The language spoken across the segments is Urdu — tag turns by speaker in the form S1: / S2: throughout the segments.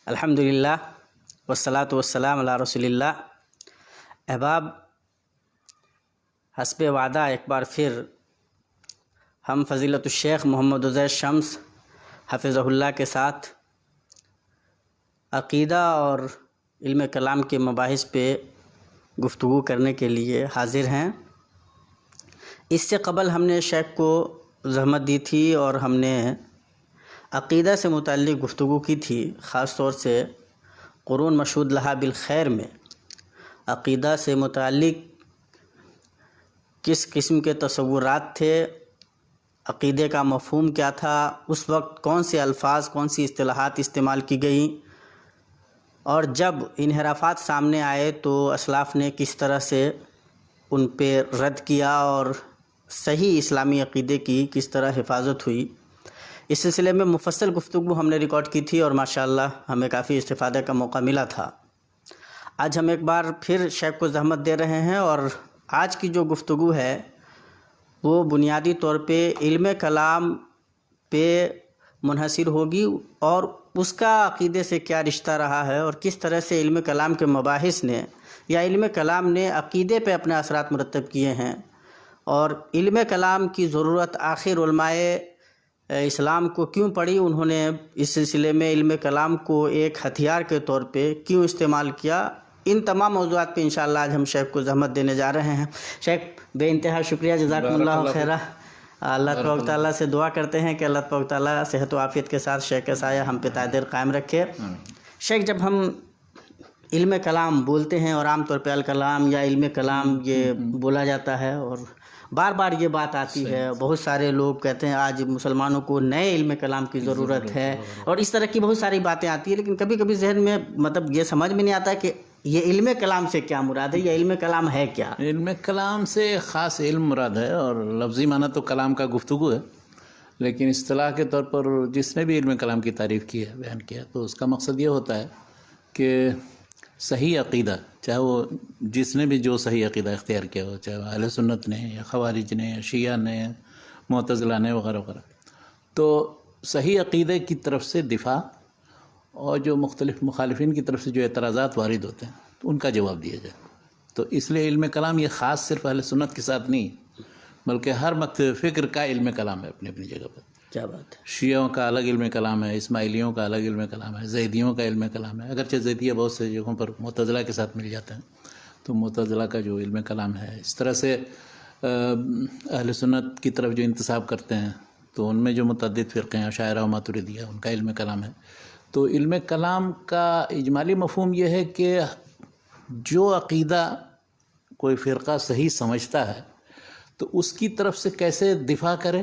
S1: الحمدللہ والصلاۃ والسلام علی رسول اللہ۔ احباب، حسب وعدہ ایک بار پھر ہم فضیلت الشیخ محمد عزیر شمس حفظہ اللہ کے ساتھ عقیدہ اور علم کلام کے مباحث پہ گفتگو کرنے کے لیے حاضر ہیں۔ اس سے قبل ہم نے شیخ کو زحمت دی تھی اور ہم نے عقیدہ سے متعلق گفتگو کی تھی، خاص طور سے قرون مشہود لہا بالخیر میں عقیدہ سے متعلق کس قسم کے تصورات تھے، عقیدے کا مفہوم کیا تھا، اس وقت کون سے الفاظ، کون سی اصطلاحات استعمال کی گئیں، اور جب انحرافات سامنے آئے تو اسلاف نے کس طرح سے ان پہ رد کیا اور صحیح اسلامی عقیدے کی کس طرح حفاظت ہوئی۔ اس سلسلے میں مفصل گفتگو ہم نے ریکارڈ کی تھی اور ماشاءاللہ ہمیں کافی استفادے کا موقع ملا تھا۔ آج ہم ایک بار پھر شیخ کو زحمت دے رہے ہیں اور آج کی جو گفتگو ہے وہ بنیادی طور پہ علم کلام پہ منحصر ہوگی اور اس کا عقیدے سے کیا رشتہ رہا ہے اور کس طرح سے علم کلام کے مباحث نے یا علم کلام نے عقیدے پہ اپنے اثرات مرتب کیے ہیں، اور علم کلام کی ضرورت آخر علماء اسلام کو کیوں پڑی، انہوں نے اس سلسلے میں علم کلام کو ایک ہتھیار کے طور پہ کیوں استعمال کیا۔ ان تمام موضوعات پہ انشاءاللہ آج ہم شیخ کو زحمت دینے جا رہے ہیں۔ شیخ بے انتہا شکریہ، جزاکم اللہ خیرہ۔ اللہ تبارک تعالیٰ سے دعا کرتے ہیں کہ اللہ تبارک تعالیٰ صحت و عافیت کے ساتھ شیخ کا سایہ ہم پہ دائر قائم رکھے۔ شیخ، جب ہم علم کلام بولتے ہیں اور عام طور پہ الکلام یا علم کلام یہ بولا جاتا ہے اور بار بار یہ بات آتی ہے، بہت سارے لوگ کہتے ہیں آج مسلمانوں کو نئے علم کلام کی ضرورت ہے اور اس طرح کی بہت ساری باتیں آتی ہیں، لیکن کبھی کبھی ذہن میں یہ سمجھ میں نہیں آتا کہ یہ علم کلام سے کیا مراد ہے، یہ علم کلام ہے کیا؟
S2: علم کلام سے خاص علم مراد ہے، اور لفظی معنی تو کلام کا گفتگو ہے، لیکن اصطلاح کے طور پر جس نے بھی علم کلام کی تعریف کی ہے، بیان کیا، تو اس کا مقصد یہ ہوتا ہے کہ صحیح عقیدہ، چاہے وہ جس نے بھی جو صحیح عقیدہ اختیار کیا ہو، چاہے وہ اہل سنت نے یا خوارج نے یا شیعہ نے معتزلہ نے وغیرہ وغیرہ، تو صحیح عقیدے کی طرف سے دفاع اور جو مختلف مخالفین کی طرف سے جو اعتراضات وارد ہوتے ہیں تو ان کا جواب دیا جائے۔ تو اس لیے علم کلام یہ خاص صرف اہل سنت کے ساتھ نہیں، بلکہ ہر مکتب فکر کا علم کلام ہے اپنی اپنی جگہ پر۔
S1: کیا بات ہے!
S2: شیعوں کا الگ علم کلام ہے، اسماعیلیوں کا الگ علم کلام ہے، زیدیوں کا علم کلام ہے، اگرچہ زیدیہ بہت سے جگہوں پر معتزلہ کے ساتھ مل جاتے ہیں، تو معتزلہ کا جو علم کلام ہے، اس طرح سے اہل سنت کی طرف جو انتساب کرتے ہیں تو ان میں جو متعدد فرقے ہیں، اشاعرہ و ماتریدیہ، ان کا علم کلام ہے۔ تو علم کلام کا اجمالی مفہوم یہ ہے کہ جو عقیدہ کوئی فرقہ صحیح سمجھتا ہے تو اس کی طرف سے کیسے دفاع کرے،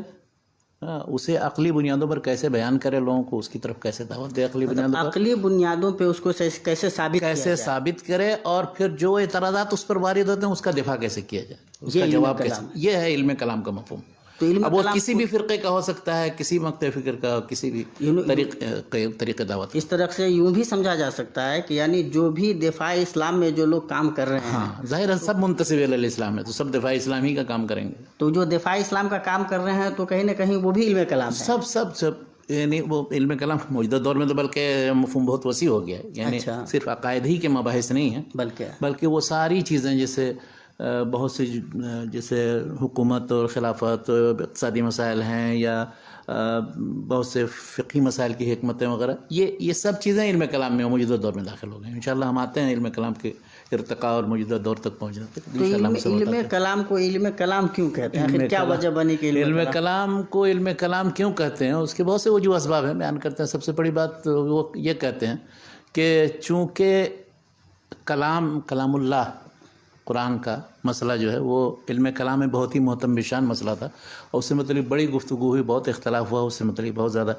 S2: اسے عقلی بنیادوں پر کیسے بیان کرے، لوگوں کو اس کی طرف کیسے دعوت دے،
S1: عقلی بنیادوں پہ اس کو کیسے
S2: ثابت کرے، اور پھر جو اعتراضات اس پر وارد ہوتے ہیں اس کا دفاع کیسے کیا جائے، اس کا جواب کیسے، یہ ہے علم کلام کا مفہوم۔ اب وہ کسی بھی فرقے کا ہو سکتا ہے، کسی مکتب فکر کا، کسی بھی طریقے دعوت۔
S1: اس طرح سے یوں بھی سمجھا جا سکتا ہے کہ یعنی جو بھی دفاع اسلام میں جو لوگ کام کر رہے ہیں،
S2: ہاں ظاہر ہے سب منتسب علی الاسلام ہے، تو سب دفاع اسلام ہی کا کام کریں گے۔
S1: تو جو دفاع اسلام کا کام کر رہے ہیں تو کہیں نہ کہیں وہ بھی علم کلام ہے۔
S2: سب یعنی وہ علم کلام موجودہ دور میں تو بلکہ مفہوم بہت وسیع ہو گیا ہے، یعنی صرف عقائد ہی کے مباحث نہیں ہیں، بلکہ وہ ساری چیزیں جیسے بہت سی جیسے حکومت اور خلافت، اقتصادی مسائل ہیں، یا بہت سے فقہی مسائل کی حکمتیں وغیرہ، یہ سب چیزیں علم کلام میں موجودہ دور میں داخل ہو گئے ہیں۔ انشاءاللہ ہم آتے ہیں علم کلام کے ارتقاء اور موجودہ دور تک پہنچنے تک۔
S1: تو علم کلام کو علم کلام کیوں کہتے ہیں؟ آخر کیا وجہ بنی کہ
S2: علم کلام کو علم کلام کیوں کہتے ہیں؟ اس کے بہت سے وجوہ اسباب ہیں، بیان کرتے ہیں۔ سب سے بڑی بات وہ یہ کہتے ہیں کہ چونکہ کلام اللہ، قرآن کا مسئلہ جو ہے وہ علم کلام میں بہت ہی محتم بشان مسئلہ تھا، اور اس سے متعلق بڑی گفتگو ہوئی، بہت اختلاف ہوا، اس سے متعلق بہت زیادہ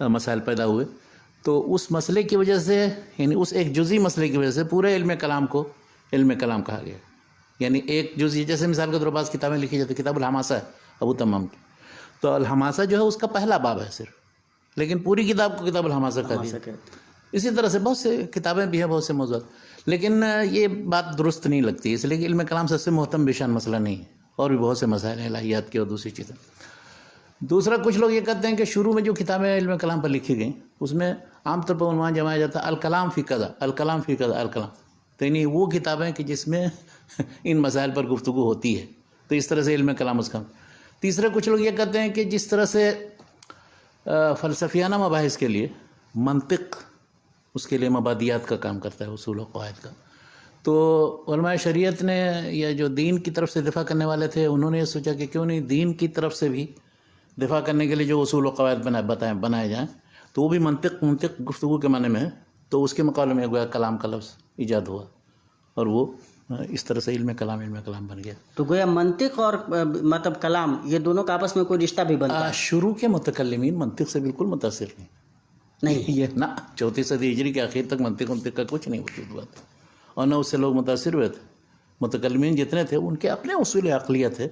S2: مسائل پیدا ہوئے۔ تو اس مسئلے کی وجہ سے، یعنی اس ایک جزئی مسئلے کی وجہ سے پورے علم کلام کو علم کلام کہا گیا۔ یعنی ایک جزئی، جیسے مثال کے طور پر بعض کتابیں لکھی جاتی، کتاب الحماسہ ہے ابو تمام کی، تو الحماسہ جو ہے اس کا پہلا باب ہے صرف، لیکن پوری کتاب کو کتاب الحماسہ کہا دیا۔ اسی طرح سے بہت سے کتابیں بھی ہیں، بہت سے موضوعات، لیکن یہ بات درست نہیں لگتی، اس لیے کہ علم کلام سب سے محتم بشان مسئلہ نہیں ہے، اور بھی بہت سے مسائل ہیں، الہیات کے اور دوسری چیزیں۔ دوسرا کچھ لوگ یہ کہتے ہیں کہ شروع میں جو کتابیں علم کلام پر لکھی گئیں اس میں عام طور پر عنوان جمایا جاتا ہے الکلام فی قضا، الکلام فی قضا، الکلام، تو یعنی وہ کتابیں کہ جس میں ان مسائل پر گفتگو ہوتی ہے، تو اس طرح سے علم کلام اس کا۔ تیسرے کچھ لوگ یہ کہتے ہیں کہ جس طرح سے فلسفیانہ مباحث کے لیے منطق اس کے لیے مبادیات کا کام کرتا ہے، اصول و قواعد کا، تو علماء شریعت نے یا جو دین کی طرف سے دفاع کرنے والے تھے انہوں نے یہ سوچا کہ کیوں نہیں دین کی طرف سے بھی دفاع کرنے کے لیے جو اصول و قواعد بنائے جائیں تو وہ بھی منطق گفتگو کے معنی میں ہے، تو اس کے مقابلے میں گویا کلام کا لفظ ایجاد ہوا اور وہ اس طرح سے علم کلام بن گیا۔
S1: تو گویا منطق اور مطلب کلام یہ دونوں کا آپس میں کوئی رشتہ بھی بنتا ہے؟
S2: شروع کے متکلمین منطق سے بالکل متاثر نہیں، یہ نہ 4 صدی ہجری کے آخر تک منطق کا کچھ نہیں وجود ہوا تھا، اور نہ اس سے لوگ متاثر ہوئے تھے۔ متکلمین جتنے تھے ان کے اپنے اصول عقلیہ تھے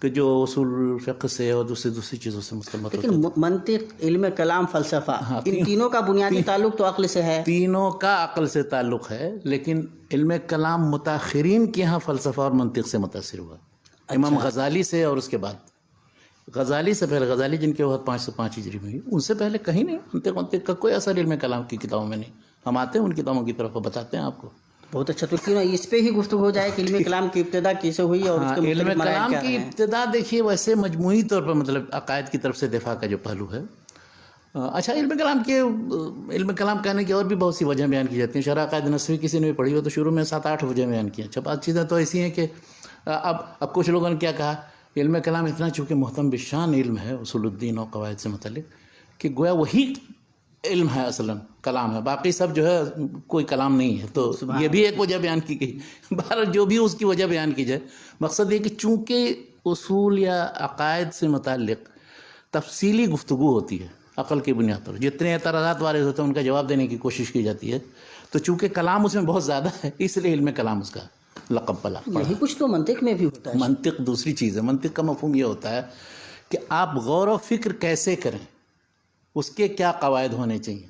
S2: کہ جو اصول فقہ سے اور دوسری چیزوں سے مستمت ہوتے
S1: لیکن منطق، علم کلام، فلسفہ، ان تینوں کا بنیادی تعلق تو عقل سے ہے۔
S2: تینوں کا عقل سے تعلق ہے، لیکن علم کلام متاخرین کے ہاں فلسفہ اور منطق سے متاثر ہوا۔ امام غزالی سے اور اس کے بعد غزالی سے پہلے، غزالی جن کے وقت 505 ہجری میں ہوئی، ان سے پہلے کہیں نہیں منطق کا کوئی اثر علم کلام کی کتابوں میں نہیں۔ ہم آتے ہیں ان کتابوں کی طرف اور بتاتے ہیں آپ کو۔
S1: بہت اچھا، تو کیوں اس پہ ہی گفتگو ہو جائے کہ علم کلام کی ابتدا کیسے ہوئی اور اس کے
S2: علم
S1: مختلف مراحل
S2: کلام
S1: کیا
S2: کی
S1: رہے ہیں؟
S2: ابتدا دیکھیے ویسے مجموعی طور پر مطلب عقائد کی طرف سے دفاع کا جو پہلو ہے۔ اچھا، علم کلام کہنے کی اور بھی بہت سی وجہ بیان کی جاتی ہیں۔ شرح عقائد نسوی کسی نے بھی پڑھی ہو تو شروع میں 7-8 وجہ بیان کی ہیں۔ اچھا، بات چیزیں تو ایسی ہیں کہ اب کچھ لوگوں نے کیا کہا، علم کلام اتنا چونکہ محتم بشان علم ہے اصول الدین اور قواعد سے متعلق کہ گویا وہی علم ہے، اصلاً کلام ہے، باقی سب جو ہے کوئی کلام نہیں ہے۔ تو یہ بھی ایک وجہ بیان کی گئی۔ بہرحال جو بھی اس کی وجہ بیان کی جائے، مقصد یہ کہ چونکہ اصول یا عقائد سے متعلق تفصیلی گفتگو ہوتی ہے عقل کی بنیاد پر، جتنے اعتراضات وارد ہوتے ہیں ان کا جواب دینے کی کوشش کی جاتی ہے، تو چونکہ کلام اس میں بہت زیادہ ہے اس لیے علم کلام اس کا لقب پڑا۔
S1: یہی کچھ تو منطق میں بھی ہوتا ہے۔
S2: منطق دوسری چیز ہے۔ منطق کا مفہوم یہ ہوتا ہے کہ آپ غور و فکر کیسے کریں، اس کے کیا قواعد ہونے چاہیے۔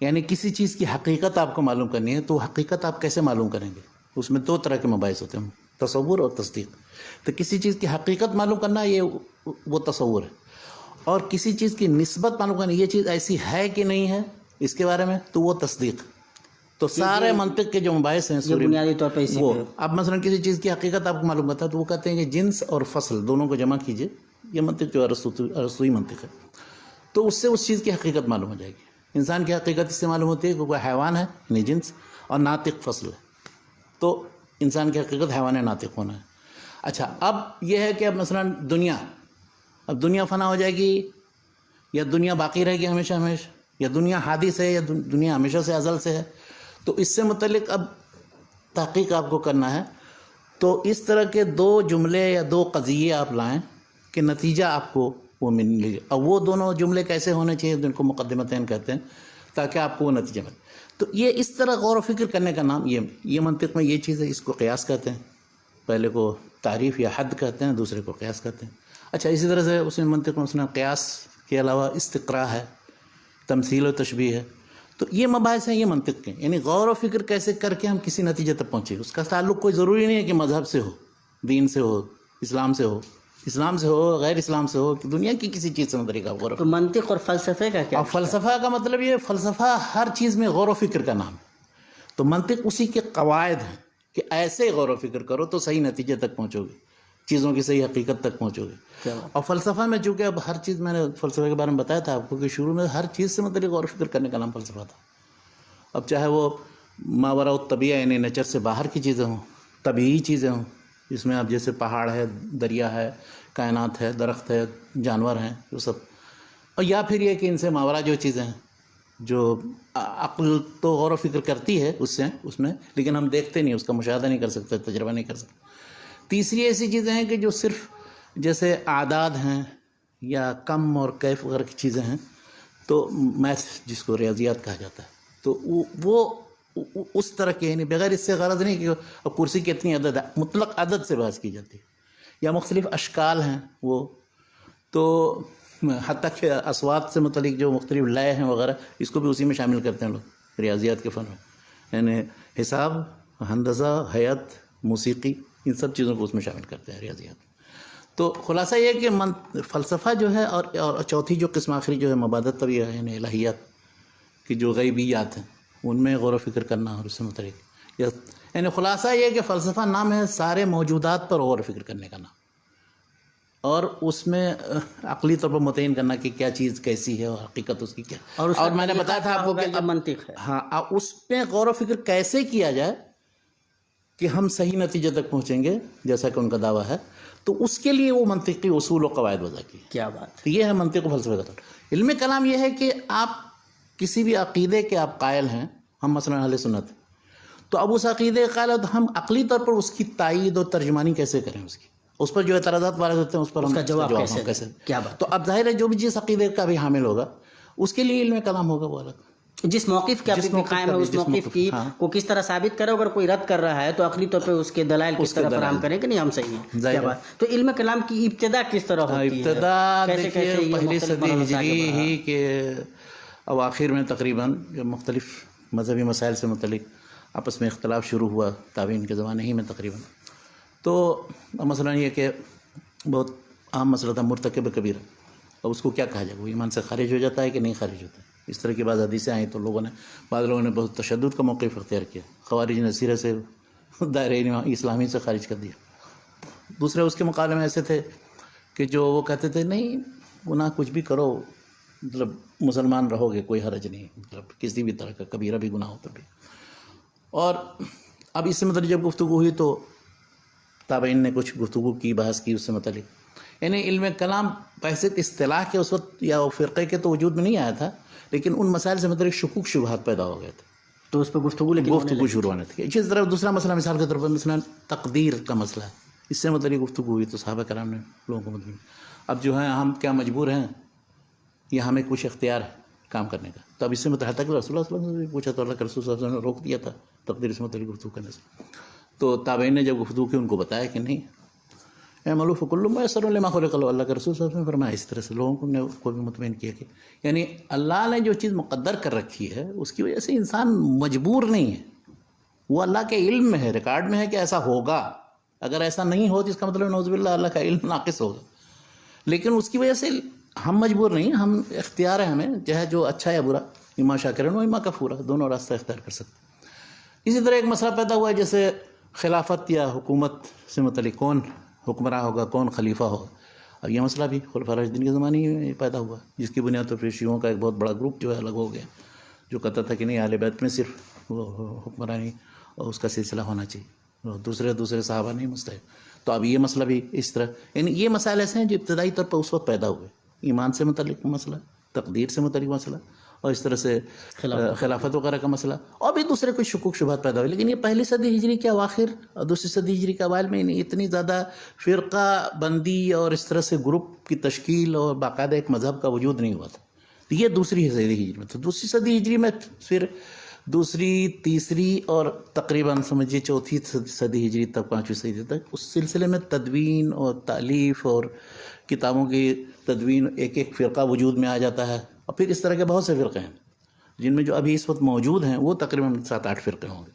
S2: یعنی کسی چیز کی حقیقت آپ کو معلوم کرنی ہے تو حقیقت آپ کیسے معلوم کریں گے؟ اس میں 2 طرح کے مباحث ہوتے ہیں، تصور اور تصدیق۔ تو کسی چیز کی حقیقت معلوم کرنا یہ وہ تصور ہے، اور کسی چیز کی نسبت معلوم کرنا، یہ چیز ایسی ہے کہ نہیں ہے اس کے بارے میں، تو وہ تصدیق۔ تو سارے منطق کے جو مباحث ہیں
S1: بنیادی طور پر
S2: وہ اب مثلا کسی چیز کی حقیقت آپ کو معلوم کرتا ہے تو وہ کہتے ہیں کہ جنس اور فصل دونوں کو جمع کیجئے، یہ منطق جو ارسطوئی منطق ہے، تو اس سے اس چیز کی حقیقت معلوم ہو جائے گی۔ انسان کی حقیقت اس سے معلوم ہوتی ہے کہ کوئی حیوان ہے یعنی جنس، اور ناطق فصل ہے، تو انسان کی حقیقت حیوان ناطق ہونا ہے۔ اچھا، اب یہ ہے کہ اب مثلا اب دنیا فنا ہو جائے گی یا دنیا باقی رہے گی ہمیشہ، یا دنیا حادث ہے یا دنیا ہمیشہ سے ازل سے ہے، تو اس سے متعلق اب تحقیق آپ کو کرنا ہے۔ تو اس طرح کے 2 جملے یا 2 قضیے آپ لائیں کہ نتیجہ آپ کو وہ ملے گا، اور وہ دونوں جملے کیسے ہونے چاہیے جن کو مقدمتین کہتے ہیں، تاکہ آپ کو وہ نتیجہ ملے۔ تو یہ اس طرح غور و فکر کرنے کا نام یہ منطق میں یہ چیز ہے، اس کو قیاس کہتے ہیں۔ پہلے کو تعریف یا حد کہتے ہیں، دوسرے کو قیاس کہتے ہیں۔ اچھا، اسی طرح سے اس میں منطق میں مثلا قیاس کے علاوہ استقراء ہے، تمثیل و تشبیہ ہے، تو یہ مباحث ہیں یہ منطق کے، یعنی غور و فکر کیسے کر کے ہم کسی نتیجے تک پہنچے۔ اس کا تعلق کوئی ضروری نہیں ہے کہ مذہب سے ہو، دین سے ہو، اسلام سے ہو، غیر اسلام سے ہو، کہ دنیا کی کسی چیز سے متعلق غور و فکر۔
S1: تو منطق اور فلسفے کا کیا؟
S2: فلسفہ کا مطلب یہ، فلسفہ ہر چیز میں غور و فکر کا نام ہے، تو منطق اسی کے قواعد ہیں کہ ایسے غور و فکر کرو تو صحیح نتیجے تک پہنچو گے، چیزوں کی صحیح حقیقت تک پہنچو گے۔ اور فلسفہ میں چونکہ اب ہر چیز، میں نے فلسفے کے بارے میں بتایا تھا آپ کو کہ شروع میں ہر چیز سے متعلق غور و فکر کرنے کا نام فلسفہ تھا۔ اب چاہے وہ ماوراء الطبیعہ یعنی نیچر سے باہر کی چیزیں ہوں، طبیعی چیزیں ہوں، جس میں اب جیسے پہاڑ ہے، دریا ہے، کائنات ہے، درخت ہے، جانور ہیں، وہ سب، اور یا پھر یہ کہ ان سے ماوراء جو چیزیں ہیں جو عقل تو غور و فکر کرتی ہے اس میں، لیکن ہم دیکھتے نہیں، اس کا مشاہدہ نہیں کر سکتے، تجربہ نہیں کر سکتے۔ تیسری ایسی چیزیں ہیں کہ جو صرف جیسے اعداد ہیں یا کم اور کیف وغیرہ کی چیزیں ہیں، تو میتھ جس کو ریاضیات کہا جاتا ہے، تو وہ اس طرح کے، یعنی بغیر اس سے غرض نہیں کہ اب کرسی کی اتنی عدد ہے، مطلق عدد سے بحث کی جاتی ہے، یا مختلف اشکال ہیں وہ، تو حتیٰ کہ اصوات سے متعلق جو مختلف لے ہیں وغیرہ، اس کو بھی اسی میں شامل کرتے ہیں لوگ ریاضیات کے فن میں، یعنی حساب، ہندسہ، حیات، موسیقی، ان سب چیزوں کو اس میں شامل کرتے ہیں ریاضیات۔ تو خلاصہ یہ کہ فلسفہ جو ہے اور چوتھی جو قسم آخری جو ہے مبادت طبیعہ ہے، یعنی الہیات کی جو غیبیات ہیں ان میں غور و فکر کرنا اور اس سے متعلق، یعنی خلاصہ یہ کہ فلسفہ نام ہے سارے موجودات پر غور و فکر کرنے کا نام، اور اس میں عقلی طور پر متعین کرنا کہ کیا چیز کیسی ہے اور حقیقت اس کی کیا، اور میں نے بتایا تھا آپ کو کہ
S1: منطق ہے،
S2: ہاں اس پہ غور و فکر کیسے کیا جائے کہ ہم صحیح نتیجے تک پہنچیں گے جیسا کہ ان کا دعویٰ ہے، تو اس کے لیے وہ منطقی اصول و قواعد وضع کی.
S1: کیا بات.
S2: یہ ہے منطق و فلسفہ کا. علم کلام یہ ہے کہ آپ کسی بھی عقیدے کے آپ قائل ہیں، ہم مثلا اہل سنت، تو اب اس عقیدے کے قائل ہم عقلی طور پر اس کی تائید اور ترجمانی کیسے کریں، اس پر جو اعتراضات وارد ہوتے ہیں اس پر ہم
S1: جواب کیسے. کیا بات.
S2: تو اب ظاہر ہے جو بھی جس عقیدے کا بھی حامل ہوگا اس کے لیے علم کلام ہوگا وہ الگ،
S1: جس موقف کے اپنی قائم ہے اس موقف کی کو کس طرح ثابت کرے. اگر کوئی رد کر رہا ہے تو عقلی طور پہ اس کے دلائل کس طرح فراہم کریں کہ نہیں ہم صحیح ہیں. کیا بات. تو علم کلام کی ابتدا کس طرح ہوتی ہے؟
S2: ابتدا دیکھیے پہلی صدی ہجری ہی کے اواخر میں تقریباً جو مختلف مذہبی مسائل سے متعلق آپس میں اختلاف شروع ہوا تابعین کے زمانے ہی میں تقریباً. تو مثلا یہ کہ بہت عام مسئلہ تھا مرتکب کبیرہ، اب اس کو کیا کہا جائے، وہ ایمان سے خارج ہو جاتا ہے کہ نہیں خارج ہوتا ہے. اس طرح کی بعض حدیثیں آئیں تو بعض لوگوں نے بہت تشدد کا موقف اختیار کیا، خوارج نے سرے سے دائرہ اسلامی سے خارج کر دیا. دوسرے اس کے مقابلے میں ایسے تھے کہ جو وہ کہتے تھے نہیں گناہ کچھ بھی کرو، مطلب مسلمان رہو گے کوئی حرج نہیں، مطلب کسی بھی طرح کا کبیرہ بھی گناہ ہوتا بھی. اور اب اس سے متعلق جب گفتگو ہوئی تو تابعین نے کچھ گفتگو کی، بحث کی اس سے متعلق. یعنی علم کلام پیسے اصطلاح کے اس وقت یا فرقے کے تو وجود میں نہیں آیا تھا، لیکن ان مسائل سے متعلق شکوک شبہات پیدا ہو گئے تھے،
S1: تو اس پہ گفتگو
S2: شروع ہونے تھی. اسی طرح دوسرا مسئلہ مثال کے طور پر مثلا تقدیر کا مسئلہ ہے، اس سے متعلق گفتگو ہوئی تو صحابہ کرام نے لوگوں کو مطمئن اب جو ہے ہم کیا مجبور ہیں یا ہمیں کچھ اختیار ہے کام کرنے کا. تو اب اس سے متعلق رسول اللہ صلی اللہ علیہ وسلم نے پوچھا تو اللہ کے رسول صلی اللہ علیہ وسلم نے روک دیا تھا تقدیر سے متعلق گفتگو کرنے سے. تو تابعین نے جب گفتگو کی ان کو بتایا کہ نہیں اعملوا فکل میسر لما خلق له، اللہ کے رسول صلی اللہ علیہ وسلم نے فرمایا اس طرح سے لوگوں کو بھی مطمئن کیا کہ یعنی اللہ نے جو چیز مقدر کر رکھی ہے اس کی وجہ سے انسان مجبور نہیں ہے، وہ اللہ کے علم میں ہے، ریکارڈ میں ہے کہ ایسا ہوگا. اگر ایسا نہیں ہو تو اس کا مطلب نعوذ باللہ اللہ کا علم ناقص ہوگا، لیکن اس کی وجہ سے ہم مجبور نہیں، ہم اختیار ہے، ہمیں چاہے جو اچھا یا برا، اما شاکرا و اما کفورا، دونوں راستہ اختیار کر سکتے. اسی طرح ایک مسئلہ پیدا ہوا ہے جیسے خلافت یا حکومت سے متعلق کون حکمراں ہوگا، کون خلیفہ ہوگا. اب یہ مسئلہ بھی خلفاء راشدین کے زمانے میں پیدا ہوا، جس کی بنیاد پر شیعوں کا ایک بہت بڑا گروپ جو ہے الگ ہو گیا، جو کہتا تھا کہ نہیں اہل بیت میں صرف وہ حکمرانی اور اس کا سلسلہ ہونا چاہیے، دوسرے صحابہ نہیں مستحق. تو اب یہ مسئلہ بھی اس طرح، یعنی یہ مسائل ایسے ہیں جو ابتدائی طور پر اس وقت پیدا ہوئے، ایمان سے متعلق مسئلہ، تقدیر سے متعلق مسئلہ، اور اس طرح سے خلافت وغیرہ کا مسئلہ، اور بھی دوسرے کوئی شکوک شبہات پیدا ہوئے. لیکن یہ پہلی صدی ہجری کے اواخر اور دوسری صدی ہجری کے اوائل میں اتنی زیادہ فرقہ بندی اور اس طرح سے گروپ کی تشکیل اور باقاعدہ ایک مذہب کا وجود نہیں ہوا تھا. یہ دوسری صدی ہجری میں تھا. دوسری صدی ہجری میں پھر دوسری، تیسری اور تقریباً سمجھیے چوتھی صدی ہجری تک، پانچویں صدی تک اس سلسلے میں تدوین اور تالیف اور کتابوں کی تدوین، ایک ایک فرقہ وجود میں آ جاتا ہے. اور پھر اس طرح کے بہت سے فرقے ہیں جن میں جو ابھی اس وقت موجود ہیں وہ تقریباً 7-8 فرقے ہوں گے.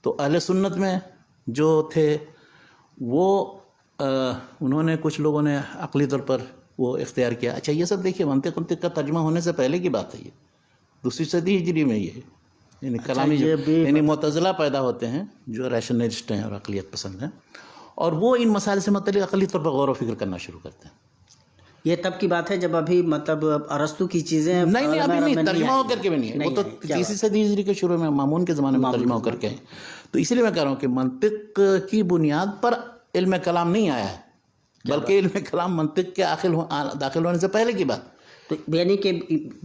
S2: تو اہل سنت میں جو تھے وہ انہوں نے کچھ لوگوں نے عقلی طور پر وہ اختیار کیا. اچھا یہ سب دیکھیے منطق کا ترجمہ ہونے سے پہلے کی بات ہے، یہ دوسری صدی ہجری میں یہ یعنی کلامی یعنی معتزلہ پیدا ہوتے ہیں جو ریشنلسٹ ہیں اور عقلیت پسند ہیں، اور وہ ان مسائل سے متعلق عقلی طور پر غور و فکر کرنا شروع کرتے ہیں.
S1: یہ تب کی بات ہے جب ابھی مطلب ارسطو کی چیزیں
S2: نہیں ابھی نہیں ترجمہ ہو کر کے بھی نہیں ہے، وہ تو تیسری صدی ہجری کے شروع میں مامون کے زمانے میں ترجمہ ہو کر کے ہیں. تو اسی لیے میں کہہ رہا ہوں کہ منطق کی بنیاد پر علم کلام نہیں آیا ہے، بلکہ علم کلام منطق کے داخل ہونے سے پہلے کی بات.
S1: تو یعنی کہ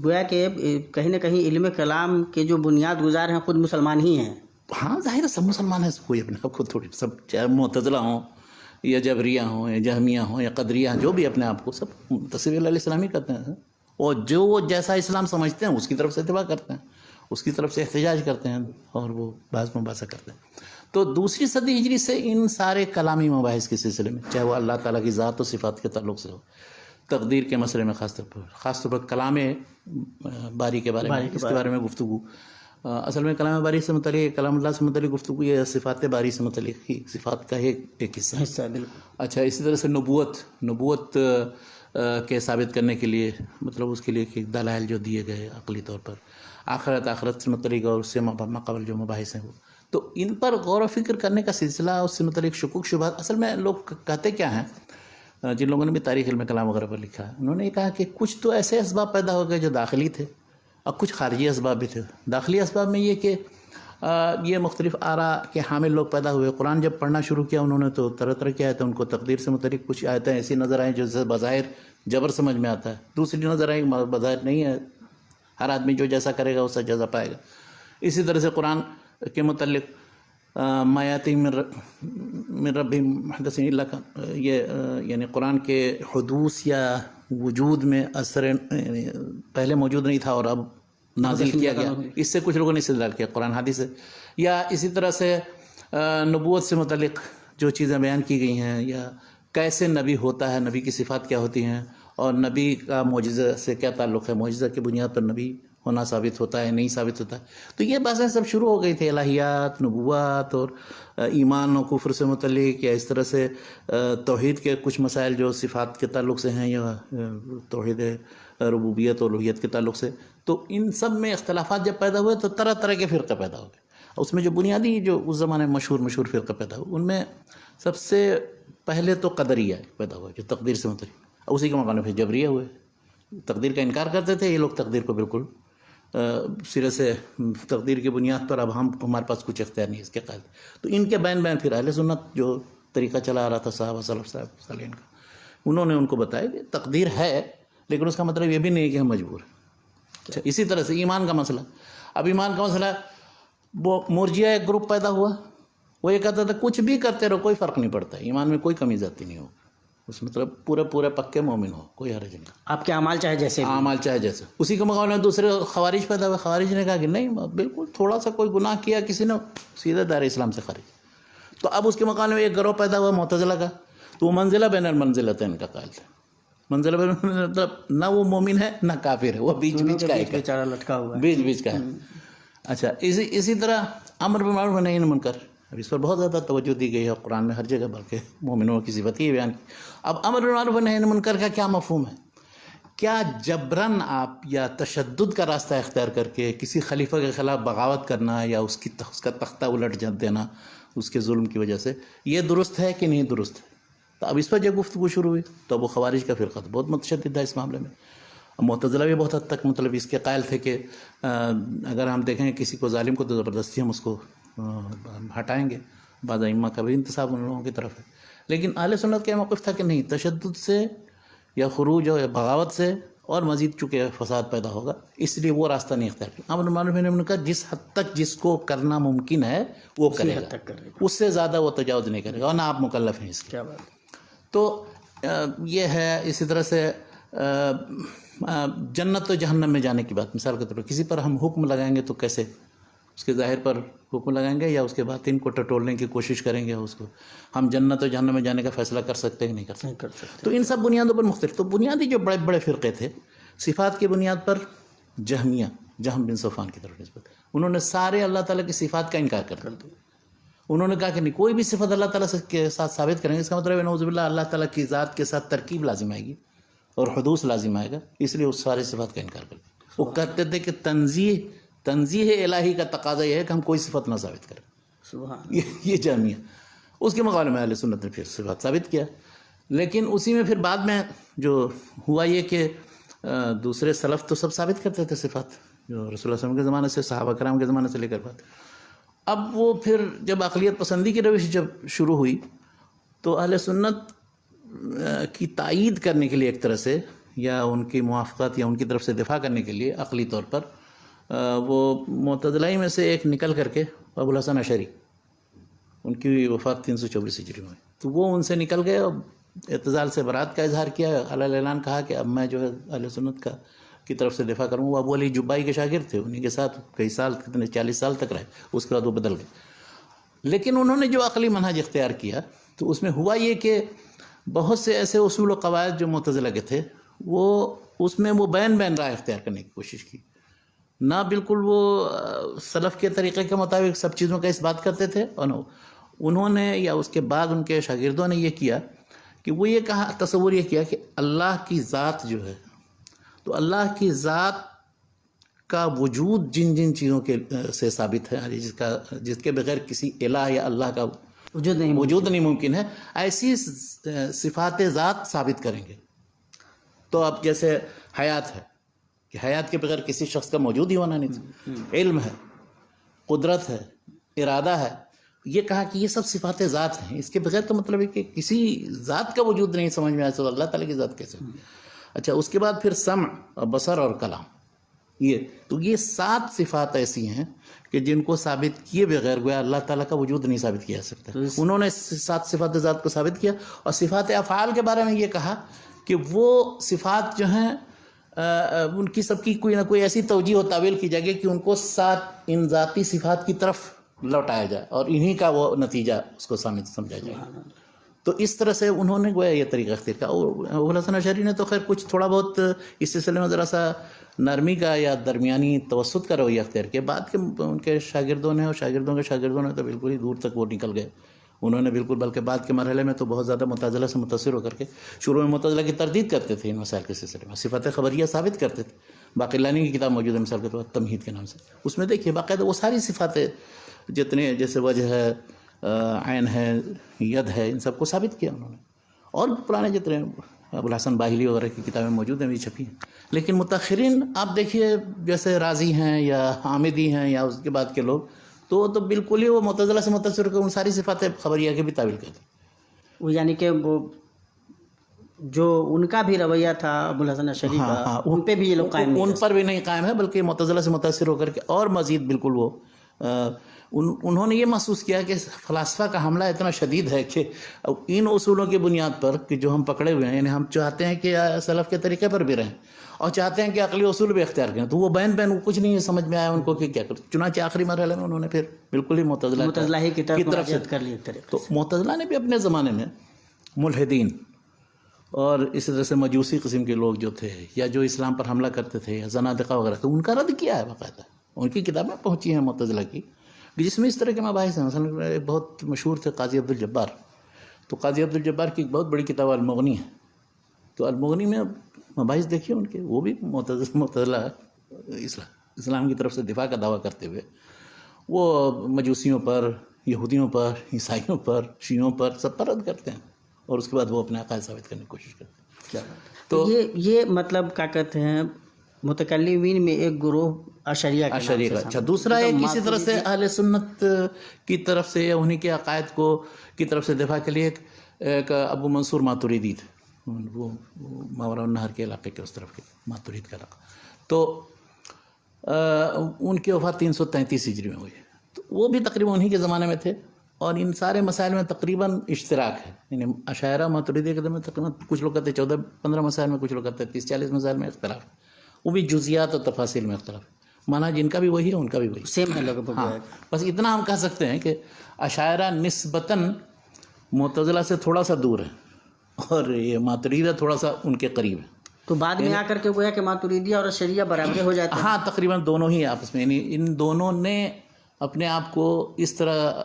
S1: گویا کہ کہیں نہ کہیں علم کلام کے جو بنیاد گزار ہیں خود مسلمان ہی ہیں.
S2: ہاں ظاہر ہے سب مسلمان ہیں، کوئی اپنے آپ کو تھوڑی، سب چاہے معتزلہ ہوں یا جبریہ ہوں یا جہمیہ ہوں یا قدریہ ہوں، جو بھی اپنے آپ کو سب منتسب علیہ الاسلامی کرتے ہیں، اور جو وہ جیسا اسلام سمجھتے ہیں اس کی طرف سے اتباع کرتے ہیں، اس کی طرف سے احتجاج کرتے ہیں اور وہ بحث مباحثہ کرتے ہیں. تو دوسری صدی ہجری سے ان سارے کلامی مباحث کے سلسلے میں، چاہے وہ اللہ تعالیٰ کی ذات و صفات کے تعلق سے ہو، تقدیر کے مسئلے میں خاص طور پر کلام باری کے بارے میں، اس کے بارے میں گفتگو، اصل میں کلام باری سے متعلق، کلام اللہ سے متعلق گفتگو یہ صفات باری سے متعلق ہی صفات کا ایک حصہ ہے۔
S1: حصہ بالکل۔
S2: اچھا، اسی طرح سے نبوت کے ثابت کرنے کے لیے مطلب اس کے لیے دلائل جو دیے گئے عقلی طور پر، آخرت سے متعلق اور اس سے ماقبل جو مباحث ہیں وہ، تو ان پر غور و فکر کرنے کا سلسلہ، اس سے متعلق شکوک شبہات، اصل میں لوگ کہتے کیا ہیں جن لوگوں نے بھی تاریخ علم کلام وغیرہ پر لکھا ہے، انہوں نے یہ کہا کہ کچھ تو ایسے اسباب پیدا ہو گئے جو داخلی تھے اور کچھ خارجی اسباب بھی تھے۔ داخلی اسباب میں یہ کہ یہ مختلف آراء کے حامل لوگ پیدا ہوئے، قرآن جب پڑھنا شروع کیا انہوں نے تو طرح طرح کی آیتیں، ان کو تقدیر سے متعلق کچھ آیتیں ایسی نظر آئیں جو بظاہر جبر سمجھ میں آتا ہے، دوسری نظر آئیں بظاہر نہیں ہے، ہر آدمی جو جیسا کرے گا اس سے جزا پائے گا۔ اسی طرح سے قرآن کے متعلق ما یاتیہم من ربہم محدث الا کان، یہ یعنی قرآن کے حدوث یا وجود میں اثر پہلے موجود نہیں تھا اور اب نازل کیا گیا، اس سے کچھ لوگوں نے استدلال کیا قرآن حدیث سے۔ یا اسی طرح سے نبوت سے متعلق جو چیزیں بیان کی گئی ہیں، یا کیسے نبی ہوتا ہے، نبی کی صفات کیا ہوتی ہیں، اور نبی کا معجزہ سے کیا تعلق ہے، معجزہ کی بنیاد پر نبی ہونا ثابت ہوتا ہے نہیں ثابت ہوتا ہے، تو یہ باتیں سب شروع ہو گئی تھی، الہیات، نبوات اور ایمان و کفر سے متعلق، یا اس طرح سے توحید کے کچھ مسائل جو صفات کے تعلق سے ہیں، یا توحید ربوبیت اور الوہیت کے تعلق سے، تو ان سب میں اختلافات جب پیدا ہوئے تو طرح طرح کے فرقے پیدا ہو گئے۔ اس میں جو بنیادی جو اس زمانے میں مشہور فرقہ پیدا ہوا، ان میں سب سے پہلے تو قدریہ پیدا ہوا جو تقدیر سے متعلق، اسی کے مقام میں پھر جبریہ ہوئے، تقدیر کا انکار کرتے تھے یہ لوگ، تقدیر کو بالکل سرے سے تقدیر کی بنیاد پر اب ہمارے پاس کچھ اختیار نہیں اس کے قائل۔ تو ان کے بین پھر اہل سنت جو طریقہ چلا آ رہا تھا صحابہ سلف صالحین کا، انہوں نے ان کو بتایا کہ تقدیر ہے لیکن اس کا مطلب یہ بھی نہیں ہے کہ ہم مجبور ہیں۔ اچھا، اسی طرح سے ایمان کا مسئلہ، اب ایمان کا مسئلہ وہ مرجیہ ایک گروپ پیدا ہوا، وہ یہ کہتا تھا کچھ بھی کرتے رہو کوئی فرق نہیں پڑتا، ایمان میں کوئی کمی زیادتی نہیں ہو، اس مطلب پورے پکے مومن ہو، کوئی حرج نہیں،
S1: آپ کے اعمال چاہے جیسے
S2: اعمال چاہے جیسے۔ اسی کے مقابلے میں دوسرے خوارج پیدا ہوئے، خوارج نے کہا کہ نہیں، بالکل تھوڑا سا کوئی گناہ کیا کسی نے سیدھے دائرہ اسلام سے خارج۔ تو اب اس کے مقابلے میں ایک گروہ پیدا ہوا معتزلہ کا، تو وہ منزلہ بین المنزلتین کا قائل تھے، منزلہ بین مطلب نہ وہ مومن ہے نہ کافر ہے، وہ بیچ کا ایک
S1: بیچارہ لٹکا ہوا ہے،
S2: بیچ کا ہے۔ اچھا، اسی طرح امر بالمعروف و نہی عن المنکر، اب اس پر بہت زیادہ توجہ دی گئی ہے قرآن میں ہر جگہ، بلکہ مومنوں کی صفت ہی بیان کی۔ اب امر بالمعروف و نہی عن المنکر کا کیا مفہوم ہے؟ کیا جبراً آپ یا تشدد کا راستہ اختیار کر کے کسی خلیفہ کے خلاف بغاوت کرنا یا اس کا تختہ الٹ دینا اس کے ظلم کی وجہ سے، یہ درست ہے کہ نہیں درست ہے؟ تو اب اس پر جب گفتگو شروع ہوئی تو اب وہ خوارج کا فرقہ بہت متشدد ہے اس معاملے میں، معتزلہ بھی بہت حد تک مطلب اس کے قائل تھے کہ اگر ہم دیکھیں کسی کو ظالم کو تو زبردستی ہم اس کو ہٹائیں گے، بعض ائمہ کا بھی انتصاب ان لوگوں کی طرف ہے، لیکن اہل سنت کا موقف تھا کہ نہیں، تشدد سے یا خروج یا بغاوت سے اور مزید چونکہ فساد پیدا ہوگا، اس لیے وہ راستہ نہیں اختیار کرنا۔ امر بالمعروف و نہی عن المنکر جس حد تک جس کو کرنا ممکن ہے وہ کرے گا، اس سے زیادہ وہ تجاوز نہیں کرے گا، اور نہ آپ مکلف ہیں اس کے۔
S1: کیا بات۔
S2: تو یہ ہے۔ اسی طرح سے جنت و جہنم میں جانے کی بات، مثال کے طور پر کسی پر ہم حکم لگائیں گے تو کیسے اس کے ظاہر پر حکم لگائیں گے یا اس کے باطن کو ٹٹولنے کی کوشش کریں گے، اس کو ہم جنت و جہنم میں جانے کا فیصلہ کر سکتے ہیں کہ نہیں کر سکتے؟ تو ان سب بنیادوں پر مختلف، تو بنیادی جو بڑے فرقے تھے صفات کی بنیاد پر، جہم بن صفوان کی طرف نسبت، انہوں نے سارے اللہ تعالیٰ کی صفات کا انکار کر دیا۔ انہوں نے کہا کہ نہیں، کوئی بھی صفت اللہ تعالیٰ کے ساتھ ثابت کریں گے، اس کا مطلب ہے نعوذ باللہ اللہ تعالیٰ کی ذات کے ساتھ ترکیب لازم آئے گی اور حدوث لازم آئے گا، اس لیے اس سارے صفات کا انکار کر دیا۔ وہ کہتے تھے کہ تنزیہ الہی کا تقاضا یہ ہے کہ ہم کوئی صفت نہ ثابت کریں،
S1: سبحان،
S2: یہ جامعہ۔ اس کے مقابلے میں اہل سنت نے پھر صفات ثابت کیا، لیکن اسی میں پھر بعد میں جو ہوا یہ کہ دوسرے سلف تو سب ثابت کرتے تھے صفات، جو رسول اللہ صلی اللہ علیہ وسلم کے زمانے سے، صحابہ کرام کے زمانے سے لے کر بات۔ اب وہ پھر جب اقلیت پسندی کی روش جب شروع ہوئی تو اہل سنت کی تائید کرنے کے لیے ایک طرح سے، یا ان کی موافقت یا ان کی طرف سے دفاع کرنے کے لیے عقلی طور پر، وہ معتزلہ میں سے ایک نکل کر کے ابو الحسن اشعری، ان کی وفات 324 ہجری میں، تو وہ ان سے نکل گئے اور اعتزال سے برات کا اظہار کیا، علی اعلان کہا کہ اب میں جو ہے اہل سنت کی طرف سے دفاع کروں۔ وہ ابو علی جبائی کے شاگرد تھے، انہی کے ساتھ کئی سال، کتنے 40 سال تک رہے، اس کے بعد وہ بدل گئے۔ لیکن انہوں نے جو عقلی منہج اختیار کیا تو اس میں ہوا یہ کہ بہت سے ایسے اصول و قواعد جو معتزلہ کے تھے، وہ اس میں وہ بین راہ اختیار کرنے کی کوشش کی، نہ بالکل وہ سلف کے طریقے کے مطابق سب چیزوں کا اس بات کرتے تھے، اور انہوں نے یا اس کے بعد ان کے شاگردوں نے یہ کیا کہ وہ یہ کہا، تصور یہ کیا کہ اللہ کی ذات جو ہے، تو اللہ کی ذات کا وجود جن جن چیزوں کے سے ثابت ہے، جس کے بغیر کسی الہ یا اللہ کا وجود نہیں ممکن ہے، ایسی صفات ذات ثابت کریں گے۔ تو اب جیسے حیات ہے کہ حیات کے بغیر کسی شخص کا موجود ہی ہونا نہیں تھا، علم ہے، قدرت ہے، ارادہ ہے، یہ کہا کہ یہ سب صفات ذات ہیں، اس کے بغیر تو مطلب ہے کہ کسی ذات کا وجود نہیں سمجھ میں آیا، تو اللہ تعالیٰ کی ذات کیسے؟ اچھا، اس کے بعد پھر سمع اور بصر اور کلام، یہ 7 صفات ایسی ہیں کہ جن کو ثابت کیے بغیر گویا اللہ تعالیٰ کا وجود نہیں ثابت کیا جا سکتا۔ انہوں نے 7 صفات ذات کو ثابت کیا، اور صفات افعال کے بارے میں یہ کہا کہ وہ صفات جو ہیں ان کی سب کی کوئی نہ کوئی ایسی توجیہ و تعویل کی جائے گی کہ ان کو 7 ان ذاتی صفات کی طرف لوٹایا جائے، اور انہی کا وہ نتیجہ اس کو سمجھا جائے گا۔ تو اس طرح سے انہوں نے گویا یہ طریقہ اختیار کیا۔ اور ابو الحسن اشعری نے تو خیر کچھ تھوڑا بہت اس سلسلے میں ذرا سا نرمی کا یا درمیانی توسط کا رویہ اختیار کیا، بعد کے ان کے شاگردوں نے اور شاگردوں کے شاگردوں نے تو بالکل ہی دور تک وہ نکل گئے، انہوں نے بالکل، بلکہ بعد کے مرحلے میں تو بہت زیادہ معتزلہ سے متاثر ہو کر کے شروع میں معتزلہ کی تردید کرتے تھے ان مسائل کے سلسلے میں، صفات خبریہ ثابت کرتے تھے۔ باقلانی کی کتاب موجود ہے مثال کے طور پر تمہید کے نام سے، اس میں دیکھیے باقاعدہ وہ ساری صفاتیں جتنے، جیسے وجہ ہے، عین ہے، ید ہے، ان سب کو ثابت کیا انہوں نے، اور پرانے جتنے ابو الحسن باہلی وغیرہ کی کتابیں موجود ہیں بھی چھپی ہیں۔ لیکن متأخرین آپ دیکھیے جیسے رازی ہیں یا حامدی ہیں یا اس کے بعد کے لوگ، تو بالکل ہی وہ معتزلہ سے متاثر ہو کر ان ساری صفات خبریہ کے بھی تعویل کرتے،
S1: وہ یعنی کہ وہ جو ان کا بھی رویہ تھا ابو الحسن اشعری کا، ان پہ بھی یہ لوگ قائم نہیں،
S2: ان پر بھی نہیں قائم ہے، بلکہ معتزلہ سے متاثر ہو کر کے اور مزید بالکل وہ انہوں نے یہ محسوس کیا کہ فلاسفہ کا حملہ اتنا شدید ہے کہ ان اصولوں کی بنیاد پر کہ جو ہم پکڑے ہوئے ہیں، یعنی ہم چاہتے ہیں کہ سلف کے طریقے پر بھی رہیں اور چاہتے ہیں کہ عقلی اصول بھی اختیار کریں، تو وہ بین کچھ نہیں سمجھ میں آیا ان کو کہ کیا کریں۔ چنانچہ آخری مرحلے میں انہوں نے پھر بالکل ہی معتزلہ
S1: ہی کی طرف سے کر لی۔
S2: تو معتزلہ نے بھی اپنے زمانے میں ملحدین اور اس طرح سے مجوسی قسم کے لوگ جو تھے یا جو اسلام پر حملہ کرتے تھے یا زنادقہ وغیرہ، تو ان کا رد کیا ہے باقاعدہ، ان کی کتابیں پہنچی ہیں معتزلہ کی جس میں اس طرح کے مباحث ہیں۔ مثلا ایک بہت مشہور تھے قاضی عبدالجبار، تو قاضی عبدالجبار کی ایک بہت بڑی کتاب المغنی ہے، تو المغنی میں مباحث دیکھیے ان کے، وہ بھی معتزلہ اسلام کی طرف سے دفاع کا دعویٰ کرتے ہوئے وہ مجوسیوں پر، یہودیوں پر، عیسائیوں پر، شیعوں پر، سب پر رد کرتے ہیں، اور اس کے بعد وہ اپنے عقائد ثابت کرنے کی کوشش کرتے ہیں۔
S1: تو یہ مطلب کیا کہتے ہیں، متکلمین میں ایک گروہ اشعریہ کا۔
S2: اچھا، دوسرا ایک اسی طرح سے اہل سنت کی طرف سے یا انہی کے عقائد کی طرف سے دفاع کے لیے ایک ابو منصور ماتریدی تھے، وہ ماوراء النہر کے علاقے کے اس طرف کے ماترید کا علاقہ، تو ان کی وفات 333 ہجری میں ہوئی، تو وہ بھی تقریباً انہی کے زمانے میں تھے، اور ان سارے مسائل میں تقریباً اشتراک ہے، یعنی اشاعرہ ماتریدی کے میں تقریباً کچھ لوگ کہتے ہیں 14-15 مسائل میں، کچھ لوگ کہتے ہیں 30-40 مسائل میں اختلاف ہے، وہ بھی جزیات اور تفاصیل میں اختلاف ہے، مانا جن کا بھی وہی ہے ان کا بھی وہی
S1: سیم ہے لوگ۔
S2: ہاں، بس اتنا ہم کہہ سکتے ہیں کہ اشاعرہ نسبتاً معتزلہ سے تھوڑا سا دور ہے، اور یہ ماتریدہ تھوڑا سا ان کے قریب ہے،
S1: تو بعد میں آ کر کے گویا کہ ماتریدیہ اور اشعریہ برابر ہو جاتے ہیں۔
S2: ہاں، تقریباً دونوں ہی آپس میں، یعنی ان دونوں نے اپنے آپ کو اس طرح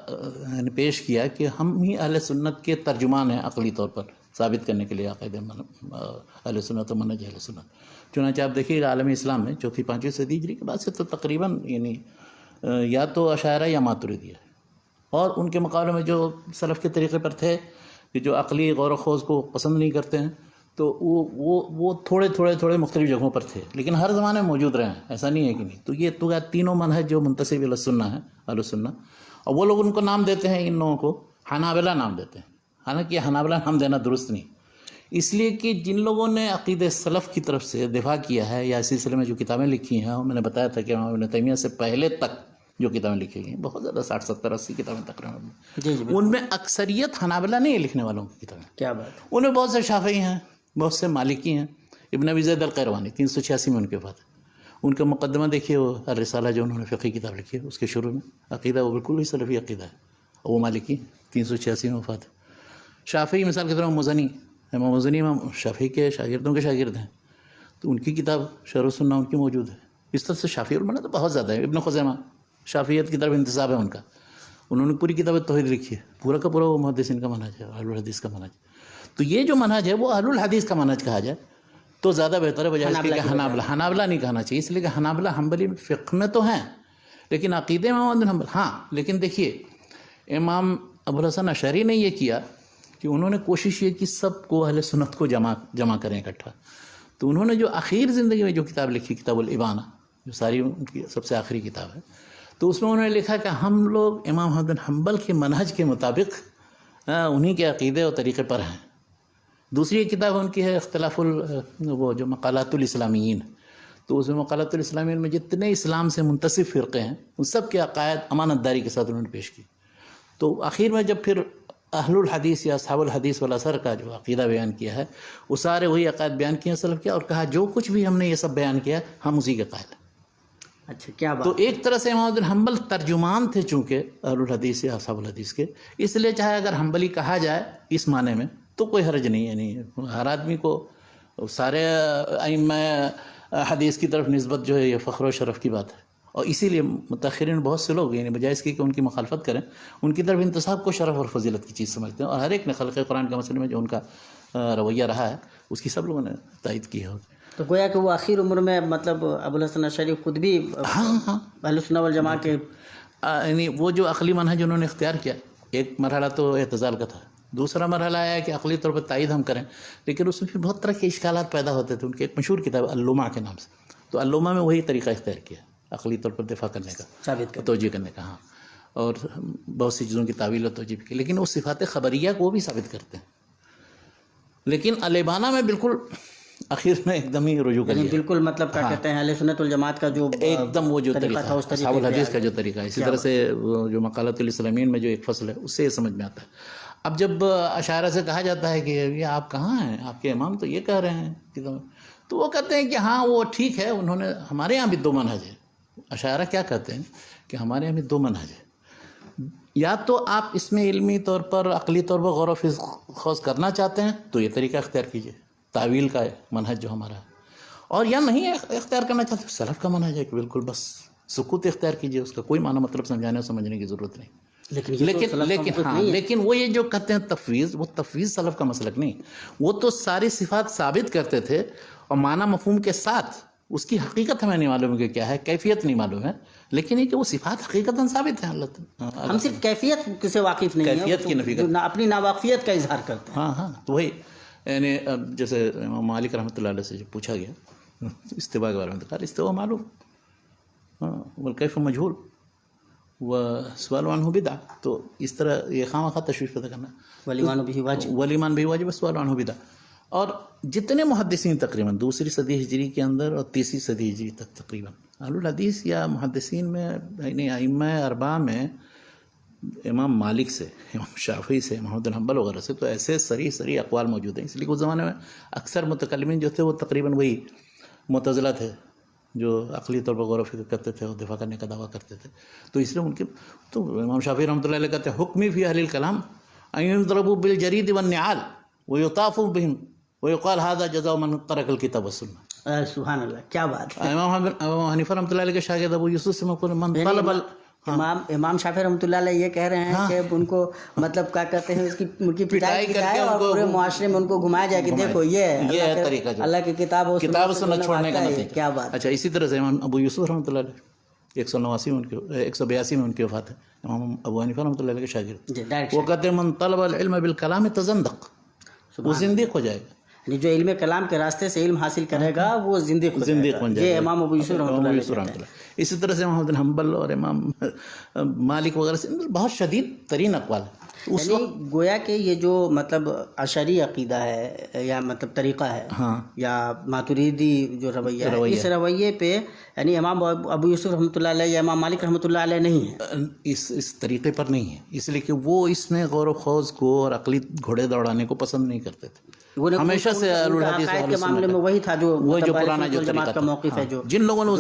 S2: پیش کیا کہ ہم ہی اہل سنت کے ترجمان ہیں عقلی طور پر ثابت کرنے کے لیے عقائد اہل سنت و منہج اہل سنت۔ چنانچہ آپ دیکھیے گا عالمی اسلام میں 4ویں-5ویں صدی ہجری کے بعد سے تو تقریباً یعنی یا تو اشاعرہ یا ماتریدیہ، اور ان کے مقابلے میں جو سلف کے طریقے پر تھے کہ جو عقلی غور و خوض کو پسند نہیں کرتے ہیں، تو وہ تھوڑے مختلف جگہوں پر تھے، لیکن ہر زمانے میں موجود رہے ہیں، ایسا نہیں ہے کہ نہیں۔ تو یہ تو تینوں منہج جو منتسب الی السنہ ہیں، اہل السنہ، اور وہ لوگ ان کو نام دیتے ہیں، ان لوگوں کو حنابلہ نام دیتے ہیں، حالانکہ حنابلہ نام دینا درست نہیں، اس لیے کہ جن لوگوں نے عقید سلف کی طرف سے دفاع کیا ہے یا اس سلسلے میں جو کتابیں لکھی ہیں، میں نے بتایا تھا کہ امام ابن تیمیہ سے پہلے تک جو کتابیں لکھی گئی ہیں، بہت زیادہ 60-70-80 کتابیں تقریباً، ان میں اکثریت حنابلہ نہیں ہے لکھنے والوں کی کتابیں،
S1: کیا بات،
S2: ان میں بہت سے شافعی ہیں، بہت سے مالکی ہیں۔ ابن ابی زید القیروانی 386 میں ان کے وفات ہے، ان کا مقدمہ دیکھیے، وہ الرسالہ جو انہوں نے فقہی کتاب لکھی ہے، اس کے شروع میں عقیدہ وہ بالکل ہی سلفی عقیدہ ہے، اور وہ مالکی 386 میں وفات ہے۔ شافعی مثال کے طور پر مزنی، امام مزنی امام شافعی کے شاگردوں کے شاگرد ہیں، تو ان کی کتاب شرح السنہ ان کی موجود ہے، اس طرح سے شافعی علماء تو بہت زیادہ ہے. ابن خزیمہ شافعیت کی طرف انتساب ہے ان کا, انہوں نے پوری کتاب توحید لکھی ہے, پورا کا پورا وہ محدثین کا منہج ہے, اہل الحدیث کا منہج. تو یہ جو منہج ہے وہ اہل الحدیث کا منہج کہا جائے تو زیادہ بہتر ہے, بجائے اس کے کہ حنابلہ نہیں کہنا چاہیے, اس لیے کہ حنابلہ حنبلی فقہ میں تو ہیں لیکن عقیدے میں امام حنبل ہاں. لیکن دیکھیے امام ابو الحسن اشعری نے یہ کیا کہ انہوں نے کوشش یہ کی سب کو اہل سنت کو جمع کریں اکٹھا. تو انہوں نے جو آخر زندگی میں جو کتاب لکھی, کتاب الابانہ, جو ساری ان کی سب سے آخری کتاب ہے, تو اس میں انہوں نے لکھا کہ ہم لوگ امام احمد بن حنبل کے منہج کے مطابق انہی کے عقیدے اور طریقے پر ہیں. دوسری ایک کتاب ان کی ہے اختلاف وہ جو مقالات الاسلامیین, تو اس میں مقالات الاسلامیین میں جتنے اسلام سے منتسب فرقے ہیں ان سب کے عقائد امانت داری کے ساتھ انہوں نے پیش کی. تو آخر میں جب پھر اہل الحدیث یا اصحاب الحدیث والاثر کا جو عقیدہ بیان کیا ہے وہ سارے وہی عقائد بیان کیے سلف کیا, اور کہا جو کچھ بھی ہم نے یہ سب بیان کیا ہم اسی کے قائل ہیں.
S1: اچھا کیا بات.
S2: تو ایک طرح سے امام بن حنبل ترجمان تھے چونکہ اہل الحدیث یا اصحاب الحدیث کے, اس لیے چاہے اگر حنبلی کہا جائے اس معنی میں تو کوئی حرج نہیں ہے. یعنی ہر آدمی کو سارے ائمہ حدیث کی طرف نسبت جو ہے یہ فخر و شرف کی بات ہے, اور اسی لیے متأخرین بہت سے لوگ یعنی بجائے اس کی کہ ان کی مخالفت کریں ان کی طرف انتساب کو شرف اور فضیلت کی چیز سمجھتے ہیں, اور ہر ایک نے خلق قرآن کے مسئلے میں جو ان کا رویہ رہا ہے اس کی سب لوگوں نے تائید کی ہے.
S1: تو گویا کہ وہ آخر عمر میں مطلب ابو الحسن اشعری خود بھی اہل سنت والجماعہ کے
S2: یعنی وہ جو عقلی منہج انہوں نے اختیار کیا, ایک مرحلہ تو اعتزال کا تھا, دوسرا مرحلہ آیا کہ عقلی طور پر تائید ہم کریں, لیکن اس میں پھر بہت طرح کے اشکالات پیدا ہوتے تھے. ان کی ایک مشہور کتاب اللمع کے نام سے, تو اللمع میں وہی طریقہ اختیار کیا عقلی طور پر دفاع کرنے کا,
S1: ثابت
S2: توجیہ کرنے کا. ہاں, اور بہت سی چیزوں کی تعویل و توجیہ کی, لیکن وہ صفات خبریہ کو بھی ثابت کرتے ہیں. لیکن الابانہ میں بالکل آخر میں ایک دم ہی رجوع کر لیا,
S1: بالکل مطلب کیا کہتے ہیں اہل سنت والجماعت کا جو
S2: ایک دم وہ جو طریقہ
S1: تھا اس
S2: اصحاب الحدیث کا جو طریقہ ہے. اسی طرح سے جو مقالات الاسلامیین میں جو ایک فصل ہے اس سے یہ سمجھ میں آتا ہے. اب جب اشاعرہ سے کہا جاتا ہے کہ یہ آپ کہاں ہیں, آپ کے امام تو یہ کہہ رہے ہیں, تو وہ کہتے ہیں کہ ہاں وہ ٹھیک ہے, انہوں نے ہمارے یہاں بھی دو منہج ہے. اشاعرہ کیا کہتے ہیں کہ ہمارے یہاں بھی دو منہج ہے, یا تو آپ اس میں علمی طور پر عقلی طور پر غور و خوض کرنا چاہتے ہیں تو یہ طریقہ اختیار کیجئے, تعویل کا منہج جو ہمارا ہے, اور یا نہیں اختیار کرنا چاہتے سلف کا منہج ہے کہ بالکل بس سکوت اختیار کیجئے, اس کا کوئی معنی مطلب سمجھانے اور سمجھنے کی ضرورت نہیں. لیکن وہ یہ جو کہتے ہیں تفویض, وہ تفویض سلف کا مسلک نہیں. وہ تو ساری صفات ثابت کرتے تھے اور معنی مفہوم کے ساتھ اس کی حقیقت ہمیں نہیں معلوم کہ کیا ہے, کیفیت نہیں معلوم ہے, لیکن یہ کہ وہ صفات حقیقتاً ثابت ہیں. اللہ
S1: ہم صرف کیفیت سے واقف نہیں ہیں,
S2: کیفیت کی نفی کرتے,
S1: اپنی ناواقفیت کا اظہار کرتے ہیں.
S2: ہاں تو وہی یعنی جیسے امام مالک رحمۃ اللہ علیہ سے جو پوچھا گیا استواء کے بارے میں, تو استواء معلوم, والکیف مجہول, وسؤال عنہ بدعہ. تو اس طرح یہ خواہ تشویش پیدا کرنا, والایمان بھی واجب, سؤال عنہ بدعہ. اور جتنے محدثین تقریباً دوسری صدی ہجری کے اندر اور تیسری صدی ہجری تک تقریباً اہل الحدیث یا محدثین میں یعنی ائمہ اربعہ میں امام مالک سے, امام شافعی سے, محمد بن حنبل وغیرہ سے تو ایسے سری اقوال موجود ہیں. اس لیے اس زمانے میں اکثر متکلمین جو تھے وہ تقریباً وہی معتزلہ تھے جو عقلی طور پر غور و فکر کرتے تھے اور دفاع کرنے کا دعویٰ کرتے تھے. تو اس لیے ان کے تو امام شافعی رحمۃ اللہ علیہ کہتے ہیں حکمی فی اہل الکلام ان یضربوا بالجرید والنعال ویطاف بہم ویقال هذا جزاء من ترک الکتاب والسنہ.
S1: سبحان اللہ, کیا بات ہے.
S2: امام حنیفہ رحمۃ اللہ علیہ کے شاگرد ابو یوسف سے من طلب
S1: امام شافعی رحمۃ اللہ علیہ یہ کہہ رہے ہیں کہ ان کو مطلب کیا کہتے ہیں ان کی پٹائی کی جائے اور پورے معاشرے میں ان کو گھمایا جائے کہ دیکھو یہ
S2: ہے طریقہ,
S1: اللہ کی کتاب و
S2: سنت چھوڑنے کا نتیجہ.
S1: کیا بات.
S2: اچھا, اسی طرح سے امام ابو یوسف رحمۃ اللہ علیہ 189 میں ان کی 182 میں ان کی وفات ہے. امام ابو حنیفہ رحمۃ اللہ علیہ کے شاگرد, وہ کہتے ہیں من طلب العلم بالکلام تزندق, وہ زندیق ہو جائے گا.
S1: یعنی جو علم کلام کے راستے سے علم حاصل کرے گا وہ زندیق
S2: بن جائے گا.
S1: یہ امام ابو یوسف رحمۃ اللہ.
S2: اسی طرح سے محمد بن حنبل اور امام مالک وغیرہ سے بہت شدید ترین اقوال ہیں.
S1: یعنی گویا کہ یہ جو مطلب اشعری عقیدہ ہے یا مطلب طریقہ ہے یا ماتریدی جو رویہ ہے, اس رویے پہ یعنی امام ابو یوسف رحمۃ اللہ علیہ یا امام مالک رحمۃ اللہ علیہ نہیں ہے,
S2: اس طریقے پر نہیں ہے. اس لیے کہ وہ اس میں غور و خوض کو اور عقلی گھوڑے دوڑانے کو پسند نہیں کرتے تھے. ہمیشہ سے اہل الحدیث
S1: کے معاملے میں وہی تھا جو
S2: پرانا جو
S1: جماعت کا موقف ہے, جو
S2: جن لوگوں نے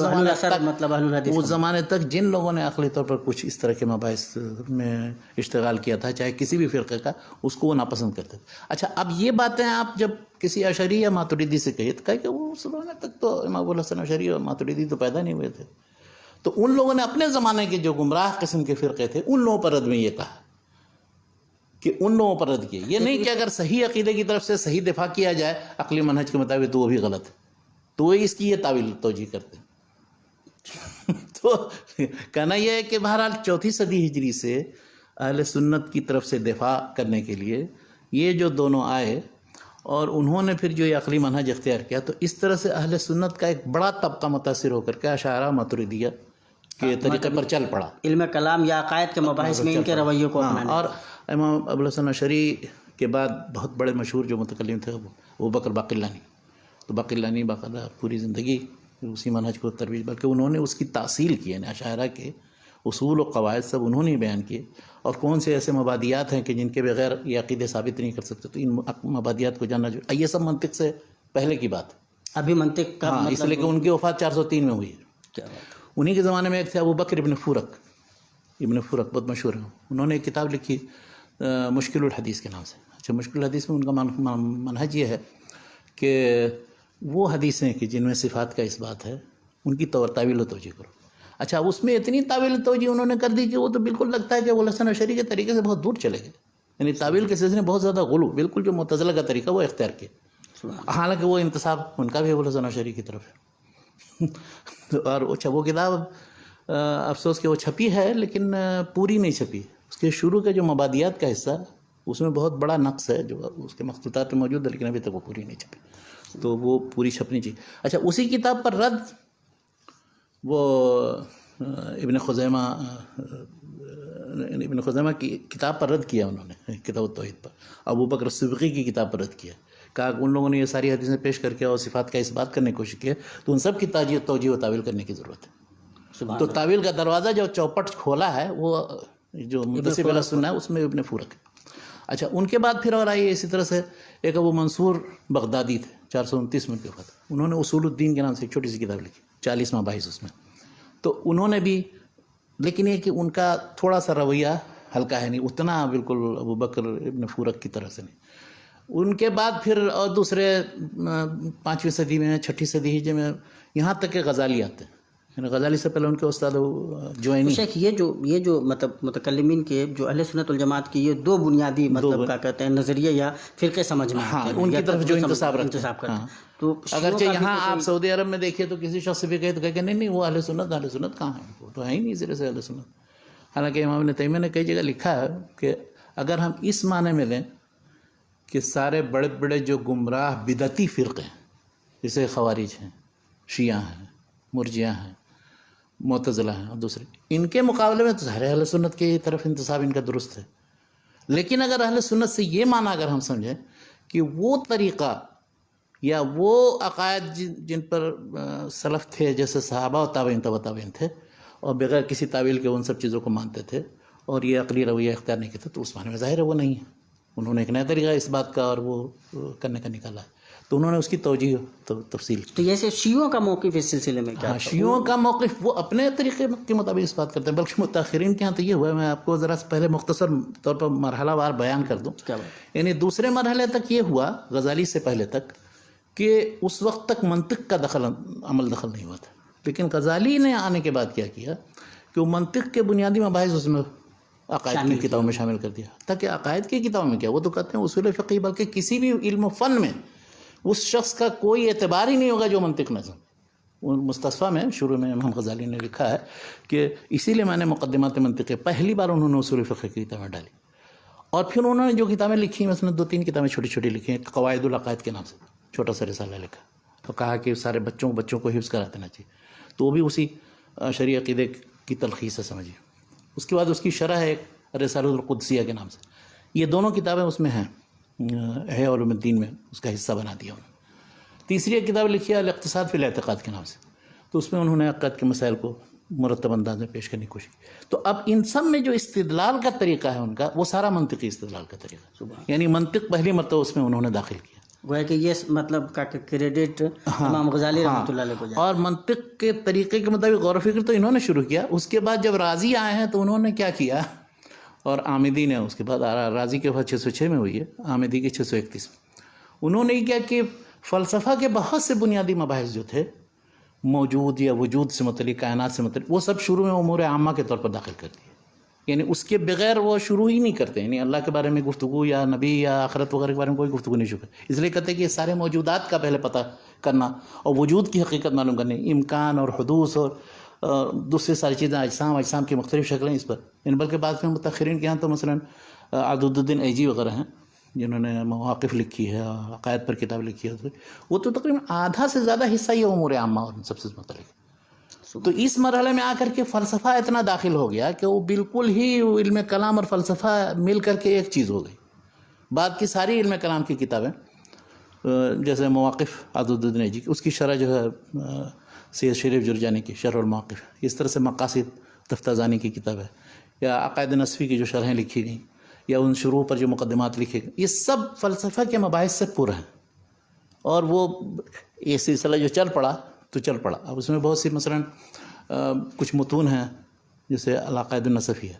S1: مطلب
S2: اس زمانے تک جن لوگوں نے عقلی طور پر کچھ اس طرح کے مباحث میں اشتغال کیا تھا, چاہے کسی بھی فرقے کا، اس کو وہ ناپسند کرتے تھے. اچھا اب یہ باتیں آپ جب کسی اشعری یا ماتریدی سے کہیے تو کہا کہ وہ اس زمانے تک تو امام ابوالحسن اشعری اور ماتریدی تو پیدا نہیں ہوئے تھے. تو ان لوگوں نے اپنے زمانے کے جو گمراہ قسم کے فرقے تھے ان لوگوں پر رد میں یہ کہا کہ ان لوگوں پر رد کیا. یہ نہیں کہ اگر صحیح عقیدے کی طرف سے صحیح دفاع کیا جائے عقلی منہج کے مطابق تو وہ بھی غلط ہے، تو وہ اس کی یہ تعویل توجیہ کرتے ہیں. تو کہنا یہ ہے کہ بہرحال 4 صدی ہجری سے اہل سنت کی طرف سے دفاع کرنے کے لیے یہ جو دونوں آئے اور انہوں نے پھر جو یہ عقلی منہج اختیار کیا، تو اس طرح سے اہل سنت کا ایک بڑا طبقہ متاثر ہو کر کے اشاعرہ ماتریدیہ کے طریقے پر چل پڑا.
S1: علم کلام یا عقائد کے مباحث میں ان کے رویوں کو اپنانے.
S2: اور امام ابوالحسن اشعری کے بعد بہت بڑے مشہور جو متکلم تھے وہ بکر باقلانی. تو باقلانی باقاعدہ پوری زندگی اسی منہج کو ترویج، بلکہ انہوں نے اس کی تاصیل کی، یعنی اشاعرہ کے اصول و قواعد سب انہوں نے بیان کیے، اور کون سے ایسے مبادیات ہیں کہ جن کے بغیر یہ عقیدے ثابت نہیں کر سکتے. تو ان مبادیات کو جاننا جو یہ سب منطق سے پہلے کی بات ہے.
S1: ابھی منطق کا
S2: اس لیے کہ ان کی وفات 403 میں ہوئی ہے. انہی کے زمانے میں ایک تھے ابو بکر ابن فورک بہت مشہور ہیں. انہوں نے ایک کتاب لکھی مشکل الحدیث کے نام سے. اچھا، مشکل الحدیث میں ان کا منہج یہ ہے کہ وہ حدیثیں کہ جن میں صفات کا اس بات ہے ان کی تعویل و توجیہ کرو. اچھا، اس میں اتنی تعویل و توجیہ انہوں نے کر دی کہ وہ تو بالکل لگتا ہے کہ ابوالحسن اشعری کے طریقے سے بہت دور چلے گئے. یعنی تعویل کے سلسلے میں بہت زیادہ غلو، بالکل جو معتزلہ کا طریقہ وہ اختیار کیا. حالانکہ وہ انتساب ان کا بھی ابوالحسن اشعری کی طرف ہے. اور اچھا، وہ کتاب افسوس کہ وہ چھپی ہے لیکن پوری نہیں چھپی. اس کے شروع کے جو مبادیات کا حصہ اس میں بہت بڑا نقص ہے جو اس کے مخطوطات میں موجود ہے، لیکن ابھی تک وہ پوری نہیں چھپی، تو وہ پوری چھپنی چاہیے. اچھا، اسی کتاب پر رد وہ ابن خزیمہ کی کتاب پر رد کیا انہوں نے، کتاب التوحید پر. ابو بکر الصدیقی کی کتاب پر رد کیا. کہا کہ ان لوگوں نے یہ ساری حدیثیں پیش کر کے اور صفات کا اس بات کرنے کی کوشش کی ہے تو ان سب کی توجیہ و تعویل کرنے کی ضرورت ہے. تو تعویل کا دروازہ جو چوپٹ کھولا ہے وہ جو منتسب الی سنہ ہے اس میں ابن فورک ہے. اچھا، ان کے بعد پھر اور آئیے اسی طرح سے ایک ابو منصور بغدادی تھے، 429 میں وفات. انہوں نے اصول الدین کے نام سے ایک چھوٹی سی کتاب لکھی، 40 مباحث اس میں. تو انہوں نے بھی، لیکن یہ کہ ان کا تھوڑا سا رویہ ہلکا ہے، نہیں اتنا بالکل ابو بکر ابن فورک کی طرح سے نہیں. ان کے بعد پھر اور دوسرے 5ویں صدی میں، 6ٹھی صدی ہجری میں یہاں تک کہ غزالی آتے ہیں. یعنی غزالی سے پہلے ان کے استاد جوینی.
S1: شیخ، یہ جو مطلب متکلمین کے جو اہل سنت والجماعت کی یہ 2 بنیادی مطلب کیا کہتے ہیں نظریے یا فرقے سمجھنا،
S2: ان کی طرف جو انتساب
S1: کرتے ہیں. تو
S2: اگرچہ یہاں آپ سعودی عرب میں دیکھیے تو کسی شخص سے بھی کہے تو کہ نہیں وہ اہل سنت کہاں ہیں، وہ تو ہے ہی نہیں سرے سے اہل سنت. حالانکہ امام ابن تیمیہ نے کئی جگہ لکھا ہے کہ اگر ہم اس معنی میں لیں کہ سارے بڑے بڑے جو گمراہ بدعتی فرقے ہیں، جیسے خوارج ہیں، شیعہ ہیں، مرجئہ ہیں، معتزلہ ہیں اور دوسرے، ان کے مقابلے میں تو ظاہر اہل سنت کی طرف انتساب ان کا درست ہے. لیکن اگر اہل سنت سے یہ معنی اگر ہم سمجھیں کہ وہ طریقہ یا وہ عقائد جن پر سلف تھے جیسے صحابہ و تابعین تھے اور بغیر کسی تعویل کے ان سب چیزوں کو مانتے تھے اور یہ عقلی رویہ اختیار نہیں کرتے، تو اس معنی میں ظاہر ہے وہ نہیں ہے. انہوں نے ایک نیا طریقہ اس بات کا اور وہ کرنے کا نکالا ہے، تو انہوں نے اس کی توجیہ تفصیل کی.
S1: تو جیسے شیعوں کا موقف اس سلسلے میں کیا؟
S2: شیعوں کا موقف وہ اپنے طریقے کے مطابق اس بات کرتے ہیں، بلکہ متاخرین کے ہاں تو یہ ہوا ہے. میں آپ کو ذرا پہلے مختصر طور پر مرحلہ وار بیان کر دوں. یعنی دوسرے مرحلے تک یہ ہوا، غزالی سے پہلے تک، کہ اس وقت تک منطق کا دخل نہیں ہوا تھا. لیکن غزالی نے آنے کے بعد کیا کیا کہ وہ منطق کے بنیادی مباحث اس میں عقائد کی کتابوں میں شامل کر دیا. تاکہ عقائد کی کتابوں میں کیا، وہ تو کہتے ہیں اصول فقہی، بلکہ کسی بھی علم و فن میں اس شخص کا کوئی اعتبار ہی نہیں ہوگا جو منطق نہ سمجھے. مستصفیٰ میں شروع میں امام غزالی نے لکھا ہے کہ اسی لیے میں نے مقدمات منطقی پہلی بار انہوں نے اصول فقہ کی کتابیں ڈالی. اور پھر انہوں نے جو کتابیں لکھی، مثلا 2-3 کتابیں چھوٹی چھوٹی لکھی ہیں. قواعد العقائد کے نام سے چھوٹا سا رسالہ لکھا، تو کہا کہ سارے بچوں کو حفظ کرا دینا چاہیے. تو وہ بھی اسی شرعی عقیدے کی تلخیص ہے سمجھیے. اس کے بعد اس کی شرح ہے ایک رسالۃ القدسیہ کے نام سے. یہ دونوں کتابیں اس میں ہیں، احیاء علوم الدین میں اس کا حصہ بنا دیا انہوں نے. تیسری ایک کتاب لکھی ہے الاقتصاد فی الاعتقاد کے نام سے. تو اس میں انہوں نے عقائد کے مسائل کو مرتب انداز میں پیش کرنے کی کوشش کی. تو اب ان سب میں جو استدلال کا طریقہ ہے ان کا، وہ سارا منطقی استدلال کا طریقہ، یعنی منطق پہلی مرتبہ اس میں انہوں نے داخل کیا.
S1: گویا کہ یہ مطلب کا کریڈٹ امام غزالی رحمۃ اللہ علیہ کو جائے.
S2: اور منطق کے طریقے کے مطابق غور و فکر تو انہوں نے شروع کیا. اس کے بعد جب راضی آئے ہیں تو انہوں نے کیا کیا، اور آمدی نے اس کے بعد رازی کے وفات 606 میں ہوئی ہے، آمدی کی 631 میں. انہوں نے کیا کہ فلسفہ کے بہت سے بنیادی مباحث جو تھے موجود یا وجود سے متعلق، کائنات سے متعلق، وہ سب شروع میں امور عامہ کے طور پر داخل کر دیے. یعنی اس کے بغیر وہ شروع ہی نہیں کرتے. یعنی اللہ کے بارے میں گفتگو یا نبی یا آخرت وغیرہ کے بارے میں کوئی گفتگو نہیں شروع. اس لیے کہتے ہیں کہ یہ سارے موجودات کا پہلے پتہ کرنا اور وجود کی حقیقت معلوم کرنے، امکان اور حدوث اور دوسری ساری چیزیں، اجسام کی مختلف شکلیں اس پر. یعنی بلکہ بعض میں متاخرین کے یہاں تو مثلا عضد الدین ایجی وغیرہ ہیں جنہوں نے مواقف لکھی ہے، عقائد پر کتاب لکھی ہے، وہ تو تقریباً آدھا سے زیادہ حصہ یہ امور عامہ اور سب سے متعلق. تو اس مرحلے میں آ کر کے فلسفہ اتنا داخل ہو گیا کہ وہ بالکل ہی علم کلام اور فلسفہ مل کر کے ایک چیز ہو گئی. بعد کی ساری علم کلام کی کتابیں جیسے مواقف عضد الدین ایجی کی، اس کی شرح جو ہے سید شریف جرجانی کی شرح المواقف، اس طرح سے مقاصد تفتازانی کی کتاب ہے، یا عقائد نصفی کی جو شرحیں لکھی گئیں، یا ان شروع پر جو مقدمات لکھے گئے، یہ سب فلسفہ کے مباحث سے پر ہیں. اور وہ یہ سلسلہ جو چل پڑا تو چل پڑا. اب اس میں بہت سی مثلا کچھ متون ہیں جیسے العقائد النصفی ہے.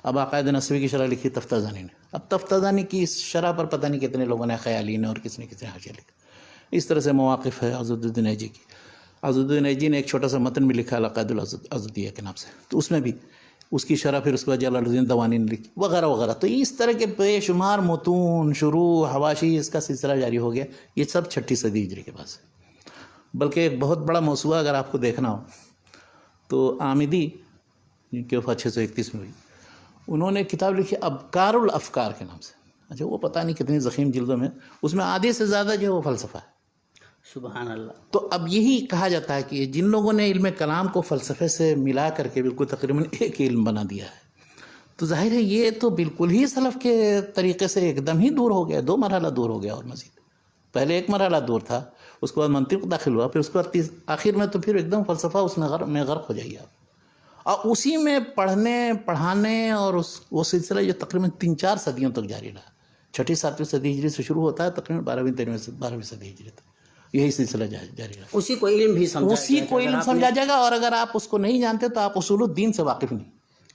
S2: اب عقائد نصفی کی شرح لکھی تفتازانی نے. اب تفتازانی کی اس شرح پر پتہ نہیں کتنے لوگوں نے خیالی نے اور کس نے کتنے حاشیہ لکھا. اس طرح سے مواقف ہے عضد الدین ایجی کی. عضد الدین ایجی نے ایک چھوٹا سا متن بھی لکھا العقائد العضدیہ کے نام سے، تو اس میں بھی اس کی شرح پھر اس کے بعد جلال الدین دوانی نے لکھی وغیرہ وغیرہ. تو اس طرح کے بے شمار متون، شروح، حواشی، اس کا سلسلہ جاری ہو گیا. یہ سب 6 صدی ہجری کے پاس ہے. بلکہ ایک بہت بڑا موضوع اگر آپ کو دیکھنا ہو تو آمدی جن کی وفات 631 میں ہوئی، انہوں نے کتاب لکھی ابکار الافکار کے نام سے. اچھا، وہ پتہ نہیں کتنی ضخیم جلدوں میں، اس میں آدھے سے زیادہ جو ہے وہ فلسفہ ہے.
S1: سبحان اللہ.
S2: تو اب یہی کہا جاتا ہے کہ جن لوگوں نے علم کلام کو فلسفے سے ملا کر کے بالکل تقریباً ایک علم بنا دیا ہے، تو ظاہر ہے یہ تو بالکل ہی سلف کے طریقے سے ایک دم ہی دور ہو گیا. 2 مرحلہ دور ہو گیا. اور مزید پہلے ایک مرحلہ دور تھا، اس کے بعد منطق داخل ہوا، پھر اس کے بعد آخر میں تو پھر ایک دم فلسفہ اس میں غرق ہو جائیے آپ. اور اسی میں پڑھانے اور وہ سلسلہ جو تقریباً 3-4 صدیوں تک جاری رہا. 6-7ویں صدی ہجری سے شروع ہوتا ہے، تقریباً 12ویں صدی ہجری تک یہی سلسلہ جاری رہا.
S1: اسی کو علم بھی
S2: سمجھا جائے گا. اور اگر آپ اس کو نہیں جانتے تو آپ اصول الدین سے واقف نہیں.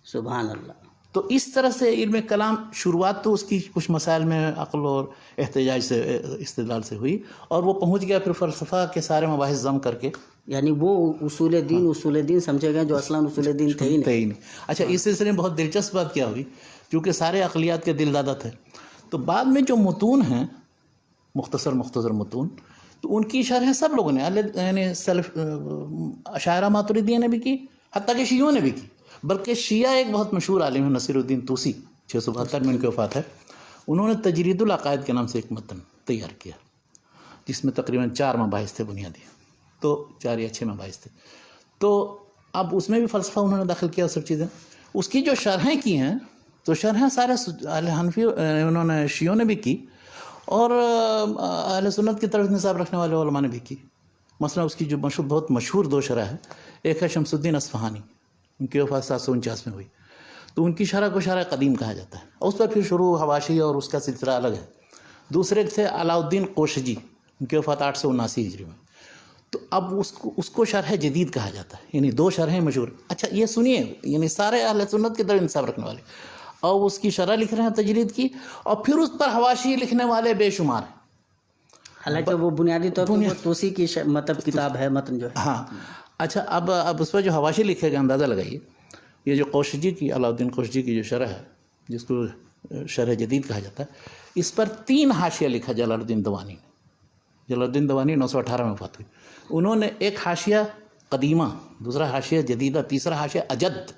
S1: سبحان اللہ.
S2: تو اس طرح سے علم کلام شروعات تو اس کی کچھ مسائل میں عقل اور احتجاج سے، استدلال سے ہوئی، اور وہ پہنچ گیا پھر فلسفہ کے سارے مباحث ضم کر کے.
S1: یعنی وہ اصول دین سمجھے گئے جو اصلاً اصول دین تھے ہی نہیں.
S2: اچھا، اس سلسلے میں بہت دلچسپ بات کیا ہوئی، کیونکہ سارے عقلیات کے دل دادا تھے. تو بعد میں جو متون ہیں، مختصر متون، تو ان کی شرحیں سب لوگوں نے، یعنی سلف اشاعرہ ماتریدیہ نے بھی کی، حتیٰ کہ شیعوں نے بھی کی. بلکہ شیعہ ایک بہت مشہور عالم ہے نصیر الدین طوسی، 672 میں ان کی وفات ہے. انہوں نے تجرید العقائد کے نام سے ایک متن تیار کیا جس میں تقریباً 4 مباحث تھے بنیادی، تو 4 یا 6 مباحث تھے. تو اب اس میں بھی فلسفہ انہوں نے داخل کیا، سب چیزیں. اس کی جو شرحیں کی ہیں، تو شرحیں سارے حنفی انہوں نے شیعوں نے بھی کی، اور اہل سنت کی طرف نصاب رکھنے والے علماء نے بھی کی. مثلا اس کی جو بہت مشہور 2 شرح ہے، ایک ہے شمس الدین اصفہانی، ان کی وفات 749 میں ہوئی. تو ان کی شرح کو شرح قدیم کہا جاتا ہے. اس پر پھر شروع حواشی اور اس کا سلسلہ الگ ہے. دوسرے تھے علاء الدین قوشجی، ان کی وفات 879 ہجری میں. تو اب اس کو شرح جدید کہا جاتا ہے. یعنی 2 شرحیں مشہور. اچھا، یہ سنیے، یعنی سارے اہل سنت کی طرف انصاف رکھنے والے، اور اس کی شرح لکھ رہے ہیں تجرید کی، اور پھر اس پر حواشی لکھنے والے بے شمار ہیں.
S1: حالانکہ وہ بنیادی طور پر توسی کی مطلب کتاب ہے، متن جو ہے.
S2: ہاں. اچھا، اب اس پر جو حواشی لکھے گا اندازہ لگائیے. یہ جو قوشجی کی، علاء الدین قوشجی کی جو شرح ہے، جس کو شرح جدید کہا جاتا ہے، اس پر 3 حاشیہ لکھا جلال الدین دوانی نے. جلال الدین دوانی 918 میں وفات ہوئی. انہوں نے ایک حاشیہ قدیمہ، دوسرا حاشیہ جدیدہ، تیسرا حاشیہ اجد.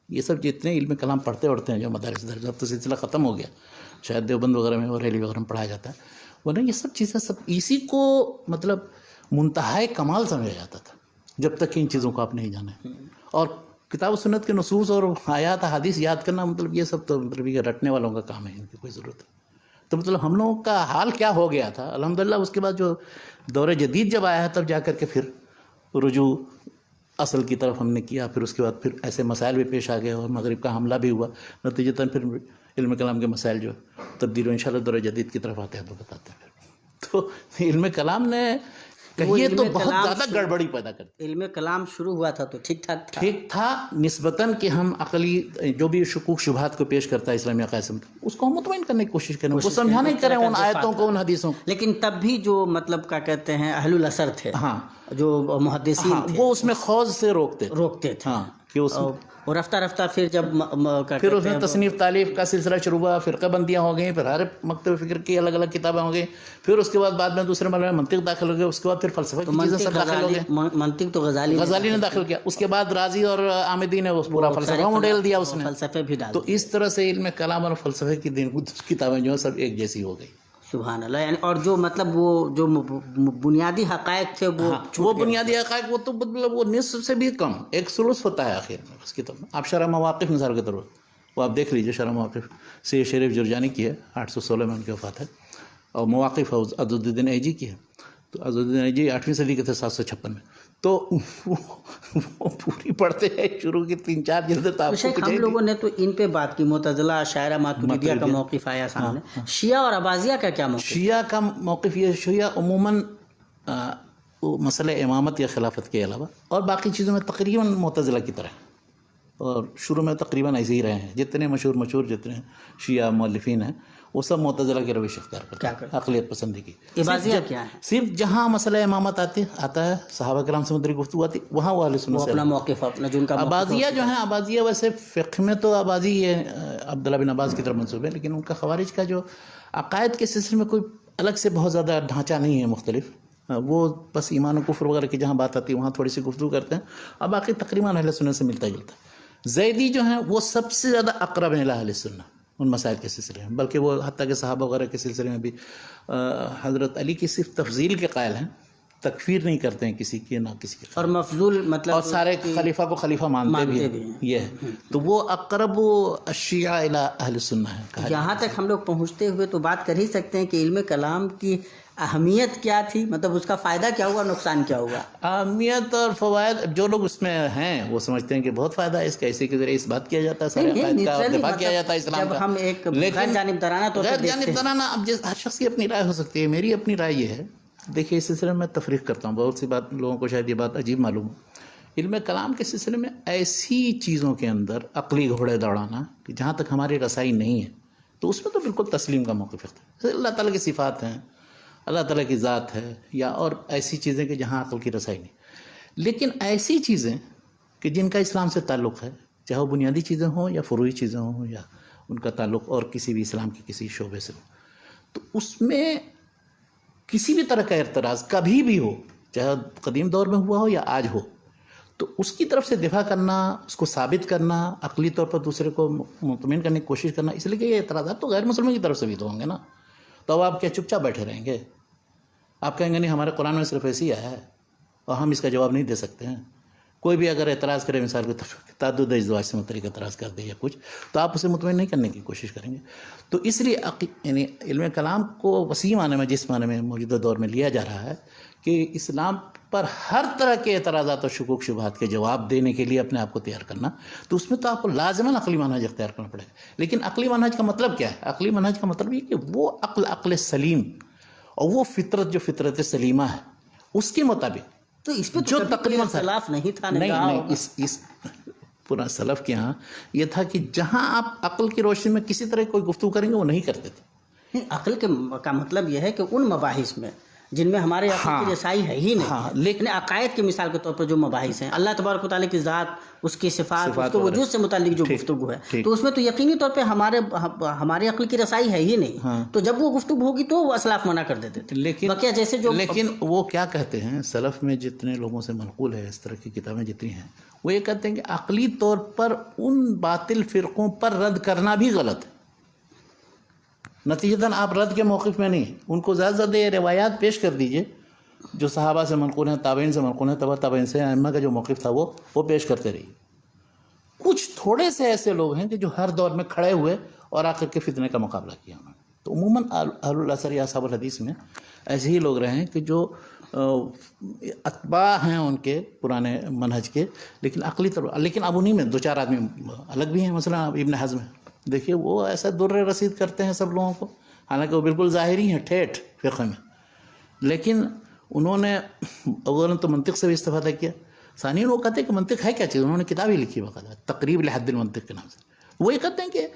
S2: یہ سب جتنے علم کلام پڑھتے ہیں جو مدارس درجہ، اب تو سلسلہ ختم ہو گیا، شاید دیوبند وغیرہ میں اور ریلی وغیرہ میں پڑھایا جاتا ہے، ورنہ یہ سب چیزیں سب اسی کو مطلب منتہائے کمال سمجھا جاتا تھا جب تک کہ ان چیزوں کو آپ نہیں جانیں. اور کتاب و سنت کے نصوص اور آیات حدیث یاد کرنا، مطلب یہ سب تو مطلب یہ رٹنے والوں کا کام ہے، ان کی کوئی ضرورت ہے. تو مطلب ہم لوگوں کا حال کیا ہو گیا تھا. الحمدللہ اس کے بعد جو دور جدید جب آیا ہے، تب جا کر کے پھر رجوع اصل کی طرف ہم نے کیا. پھر اس کے بعد پھر ایسے مسائل بھی پیش آ گئے، اور مغرب کا حملہ بھی ہوا. نتیجتاً پھر علم کلام کے مسائل جو تبدیل، انشاءاللہ دور جدید کی طرف آتے ہیں تو بتاتے ہیں. تو علم کلام نے کہیے تو
S1: علم
S2: بہت
S1: کلام
S2: زیادہ گڑبڑی پیدا کرتی ہے۔
S1: علم کلام شروع ہوا تھا تو ٹھیک ٹھاک تھا،
S2: ٹھیک تھا نسبتاً کہ ہم عقلی جو بھی شکوک شبہات کو پیش کرتا ہے اسلامی عقائد سے اس کو ہم مطمئن کرنے کی کوشش کریں، اس کو سمجھانے کی کریں ان آیتوں کو ان حدیثوں کو۔
S1: لیکن تب بھی جو مطلب کیا کہتے ہیں اہل الاثر تھے،
S2: ہاں
S1: جو محدثین
S2: ہاں
S1: تھے،
S2: وہ اس میں خوض سے روکتے تھے،
S1: روکتے تھے،
S2: ہاں کہ اس
S1: اور رفتہ رفتہ پھر جب کیا
S2: پھر اس
S1: کہتے
S2: میں
S1: ہیں
S2: تصنیف تالیف کا سلسلہ شروع ہوا، فرقہ بندیاں ہو گئیں، پھر ہر مکتب فکر کی الگ الگ کتابیں ہو گئیں، پھر اس کے بعد میں دوسرے مرحلے میں منطق داخل ہو گیا، اس کے بعد پھر فلسفہ کی چیزیں سب داخل ہو گئے،
S1: منطق تو غزالی
S2: نے داخل کیا، اس کے بعد رازی اور آمدی نے اس پورا فلسفہ مڈیل دیا اس نے،
S1: فلسفے بھی ڈال
S2: تو اس طرح سے علم کلام اور فلسفے کی کتابیں جو ہیں سب ایک جیسی ہو گئی۔
S1: سبحان اللہ، یعنی اور جو مطلب وہ جو بنیادی حقائق تھے وہ
S2: بنیادی حقائق وہ تو مطلب وہ نصف سے بھی کم، ایک ثلث ہوتا ہے آخر میں اس کتاب میں۔ آپ شرح مواقف مثال کے طور پر وہ آپ دیکھ لیجئے، شرح مواقف سے شریف جرجانی کی ہے، 816 میں ان کی وفات ہے، اور مواقف عضدالدین ایجی کی ہے، تو عضدالدین ایجی 8ویں صدی کے تھے 756 میں، تو وہ پوری پڑھتے ہیں شروع کی 3-4 جلدیں تو آپ کو
S1: ہم لوگوں نے تو ان پہ بات کی، معتزلہ اشاعرہ ماتریدیہ کا موقف آیا سامنے، شیعہ اور عباضیہ کا کیا موقف؟
S2: شیعہ کا موقف یہ، شیعہ عموماً مسئلہ امامت یا خلافت کے علاوہ اور باقی چیزوں میں تقریباً معتزلہ کی طرح، اور شروع میں تقریباً ایسے ہی رہے ہیں، جتنے مشہور جتنے شیعہ مؤلفین ہیں وہ سب معتزلہ کی روش اختیار کرتے ہیں، عقلیت پسندی کی۔
S1: عباضیہ کیا ہے؟
S2: صرف جہاں مسئلہ امامت آتا ہے، صحابہ کرام سے متعلق گفتگو آتی، وہاں وہ اہل سنت سے
S1: اپنا موقف اپنا جن کا
S2: عباضیہ جو ہیں، عباضیہ ویسے فقہ میں تو عباضی یہ عبداللہ بن عباس کی طرف منسوب ہے، لیکن ان کا خوارج کا جو عقائد کے سلسلے میں کوئی الگ سے بہت زیادہ ڈھانچہ نہیں ہے مختلف، وہ بس ایمان و کفر وغیرہ کی جہاں بات آتی ہے وہاں تھوڑی سی گفتگو کرتے ہیں، اور باقی تقریباً اہل سنت سے ملتا جلتا ہے۔ زیدی جو ہیں وہ سب سے زیادہ اقرب ہیں اہل سنت ان مسائل کے سلسلے میں، بلکہ وہ حتیٰ کہ صحابہ وغیرہ کے سلسلے میں بھی حضرت علی کی صرف تفضیل کے قائل ہیں، تکفیر نہیں کرتے ہیں کسی کی نہ کسی کی،
S1: اور مفضول مطلب
S2: اور سارے خلیفہ کو خلیفہ مانتے بھی ہیں، یہ ہے، تو وہ اقرب الشیعہ الی اہل سنت ہے۔
S1: یہاں تک ہم لوگ پہنچتے ہوئے تو بات کر ہی سکتے ہیں کہ علم کلام کی اہمیت کیا تھی، مطلب اس کا فائدہ کیا ہوا، نقصان کیا ہوا؟
S2: اہمیت اور فوائد جو لوگ اس میں ہیں وہ سمجھتے ہیں کہ بہت فائدہ ہے اس کا، اسی کے ذریعے اس بات کیا جاتا ہے، سارے عقائد کا دفاع کیا جاتا ہے اسلام کا،
S1: جب ہم ایک غیر جانبدارانہ طور پر
S2: غیر جانبدارانہ، اب ہر شخص کی اپنی رائے ہو سکتی ہے، میری اپنی رائے یہ ہے، دیکھیے اس سلسلے میں تفریق کرتا ہوں، بہت سی بات لوگوں کو شاید یہ بات عجیب معلوم ہو، علم کلام کے سلسلے میں ایسی چیزوں کے اندر عقلی گھوڑے دوڑانا کہ جہاں تک ہماری رسائی نہیں ہے تو اس میں تو بالکل تسلیم کا موقف ہے۔ اللہ تعالیٰ کی صفات ہیں، اللہ تعالیٰ کی ذات ہے، یا اور ایسی چیزیں کہ جہاں عقل کی رسائی نہیں، لیکن ایسی چیزیں کہ جن کا اسلام سے تعلق ہے، چاہے وہ بنیادی چیزیں ہوں یا فروعی چیزیں ہوں، یا ان کا تعلق اور کسی بھی اسلام کے کسی شعبے سے ہو، تو اس میں کسی بھی طرح کا اعتراض کبھی بھی ہو، چاہے قدیم دور میں ہوا ہو یا آج ہو، تو اس کی طرف سے دفاع کرنا، اس کو ثابت کرنا، عقلی طور پر دوسرے کو مطمئن کرنے کی کوشش کرنا، اس لیے کہ یہ اعتراضات تو غیر مسلموں کی طرف سے بھی تو ہوں گے نا، تو اب آپ کیا چپ چاپ بیٹھے رہیں گے؟ آپ کہیں گے نہیں ہمارے قرآن میں صرف ایسے ہی آیا ہے اور ہم اس کا جواب نہیں دے سکتے ہیں۔ کوئی بھی اگر اعتراض کرے، مثال کے تعدد ازدواج سے متعلق اعتراض کر دے یا کچھ، تو آپ اسے مطمئن نہیں کرنے کی کوشش کریں گے۔ تو اس لیے یعنی علم کلام کو وسیع معنی میں، جس معنی میں موجودہ دور میں لیا جا رہا ہے کہ اسلام پر ہر طرح کے اعتراضات اور شکوک شبہات کے جواب دینے کے لیے اپنے آپ کو تیار کرنا، تو اس میں تو آپ کو لازماً عقلی منہج اختیار کرنا پڑے گا۔ لیکن عقلی منہج کا مطلب کیا ہے؟ عقلی منہج کا مطلب یہ کہ وہ عقل سلیم اور وہ فطرت جو فطرت سلیمہ ہے اس کے مطابق،
S1: تو اس پہ
S2: جو تقریباً
S1: اختلاف نہیں تھا،
S2: نہیں اس پورا سلف کے ہاں یہ تھا کہ جہاں آپ عقل کی روشنی میں کسی طرح کوئی گفتگو کریں گے وہ نہیں کرتے تھے۔
S1: عقل کا مطلب یہ ہے کہ ان مباحث میں جن میں ہمارے عقل کی رسائی ہے ہی نہیں، لیکن عقائد کے مثال کے طور پر جو مباحث ہیں، اللہ تبارک و تعالیٰ کی ذات، اس کی صفات، اس کے وجود سے متعلق جو گفتگو ہے، تو اس میں تو یقینی طور پہ ہمارے عقل کی رسائی ہے ہی نہیں، تو جب وہ گفتگو ہوگی تو وہ اسلاف منع کر دیتے تھے۔ لیکن
S2: وہ کیا کہتے ہیں، سلف میں جتنے لوگوں سے منقول ہے اس طرح کی کتابیں جتنی ہیں، وہ یہ کہتے ہیں کہ عقلی طور پر ان باطل فرقوں پر رد کرنا بھی غلط ہے، نتیجتاً آپ رد کے موقف میں نہیں، ان کو زیادہ زیادہ یہ روایات پیش کر دیجئے جو صحابہ سے منقول ہیں، تابعین سے منقول ہیں، تبع تابعین سے، ائمہ کا جو موقف تھا وہ پیش کرتے رہیے۔ کچھ تھوڑے سے ایسے لوگ ہیں کہ جو ہر دور میں کھڑے ہوئے اور آ کر کے فتنے کا مقابلہ کیا انہوں نے، تو عموماً اہل الاثر یا اصحاب الحدیث میں ایسے ہی لوگ رہے ہیں کہ جو اتباع ہیں ان کے پرانے منہج کے، لیکن عقلی طور، لیکن اب انہیں میں دو چار آدمی الگ بھی ہیں، مثلا ابن حزم ہے، دیکھیے وہ ایسا در رسید کرتے ہیں سب لوگوں کو، حالانکہ وہ بالکل ظاہری ہیں ٹھیٹھ فقہ میں، لیکن انہوں نے اولاً تو منطق سے بھی استفادہ کیا، ثانیاً وہ کہتے ہیں کہ منطق ہے کیا چیز، انہوں نے کتاب ہی لکھی باقاعدہ تقریب لحد المنطق کے نام سے. وہ یہ کہتے ہیں کہ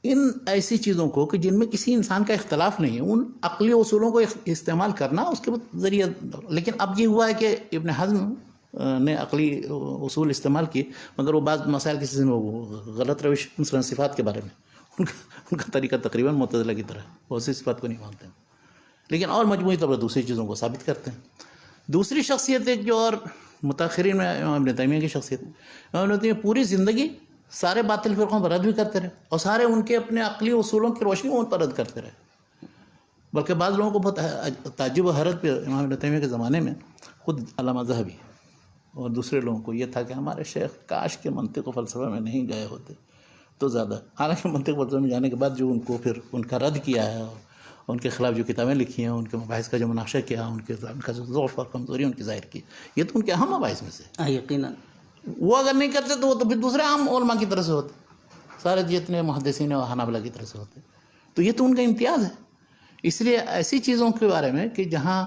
S2: ان ایسی چیزوں کو کہ جن میں کسی انسان کا اختلاف نہیں ہے، ان عقلی اصولوں کو استعمال کرنا اس کے ذریعہ. لیکن اب یہ ہوا ہے کہ ابن حزم نے عقلی اصول استعمال کیے، مگر وہ بعض مسائل کسی میں غلط روش، مثلا صفات کے بارے میں ان کا طریقہ تقریباً معتزلہ کی طرح بہت سی صفات کو نہیں مانتے ہیں، لیکن اور مجموعی طور پر دوسری چیزوں کو ثابت کرتے ہیں. دوسری شخصیت ایک جو اور متاخرین میں امام ابن تیمیہ کی شخصیت، امام ابن تیمیہ پوری زندگی سارے باطل فرقوں پر رد بھی کرتے رہے اور سارے ان کے اپنے عقلی اصولوں کی روشنی میں ان پر رد کرتے رہے. بلکہ بعض لوگوں کو بہت تعجب و حیرت پہ امام ابن تیمیہ کے زمانے میں خود علامہ ذہبی اور دوسرے لوگوں کو یہ تھا کہ ہمارے شیخ کاش کے منطق و فلسفہ میں نہیں گئے ہوتے تو زیادہ. حالانکہ منطق و فلسفہ میں جانے کے بعد جو ان کو پھر ان کا رد کیا ہے اور ان کے خلاف جو کتابیں لکھی ہیں، ان کے مباحث کا جو مناقشہ کیا، ان کا جو ضعف اور کمزوری ان کی ظاہر کی، یہ تو ان کے اہم مباحث میں سے.
S1: یقیناً
S2: وہ اگر نہیں کرتے تو وہ تو پھر دوسرے عام علماء کی طرح سے ہوتے، سارے جتنے محدثین و حنابلہ کی طرح سے ہوتے. تو یہ تو ان کا امتیاز ہے. اس لیے ایسی چیزوں کے بارے میں کہ جہاں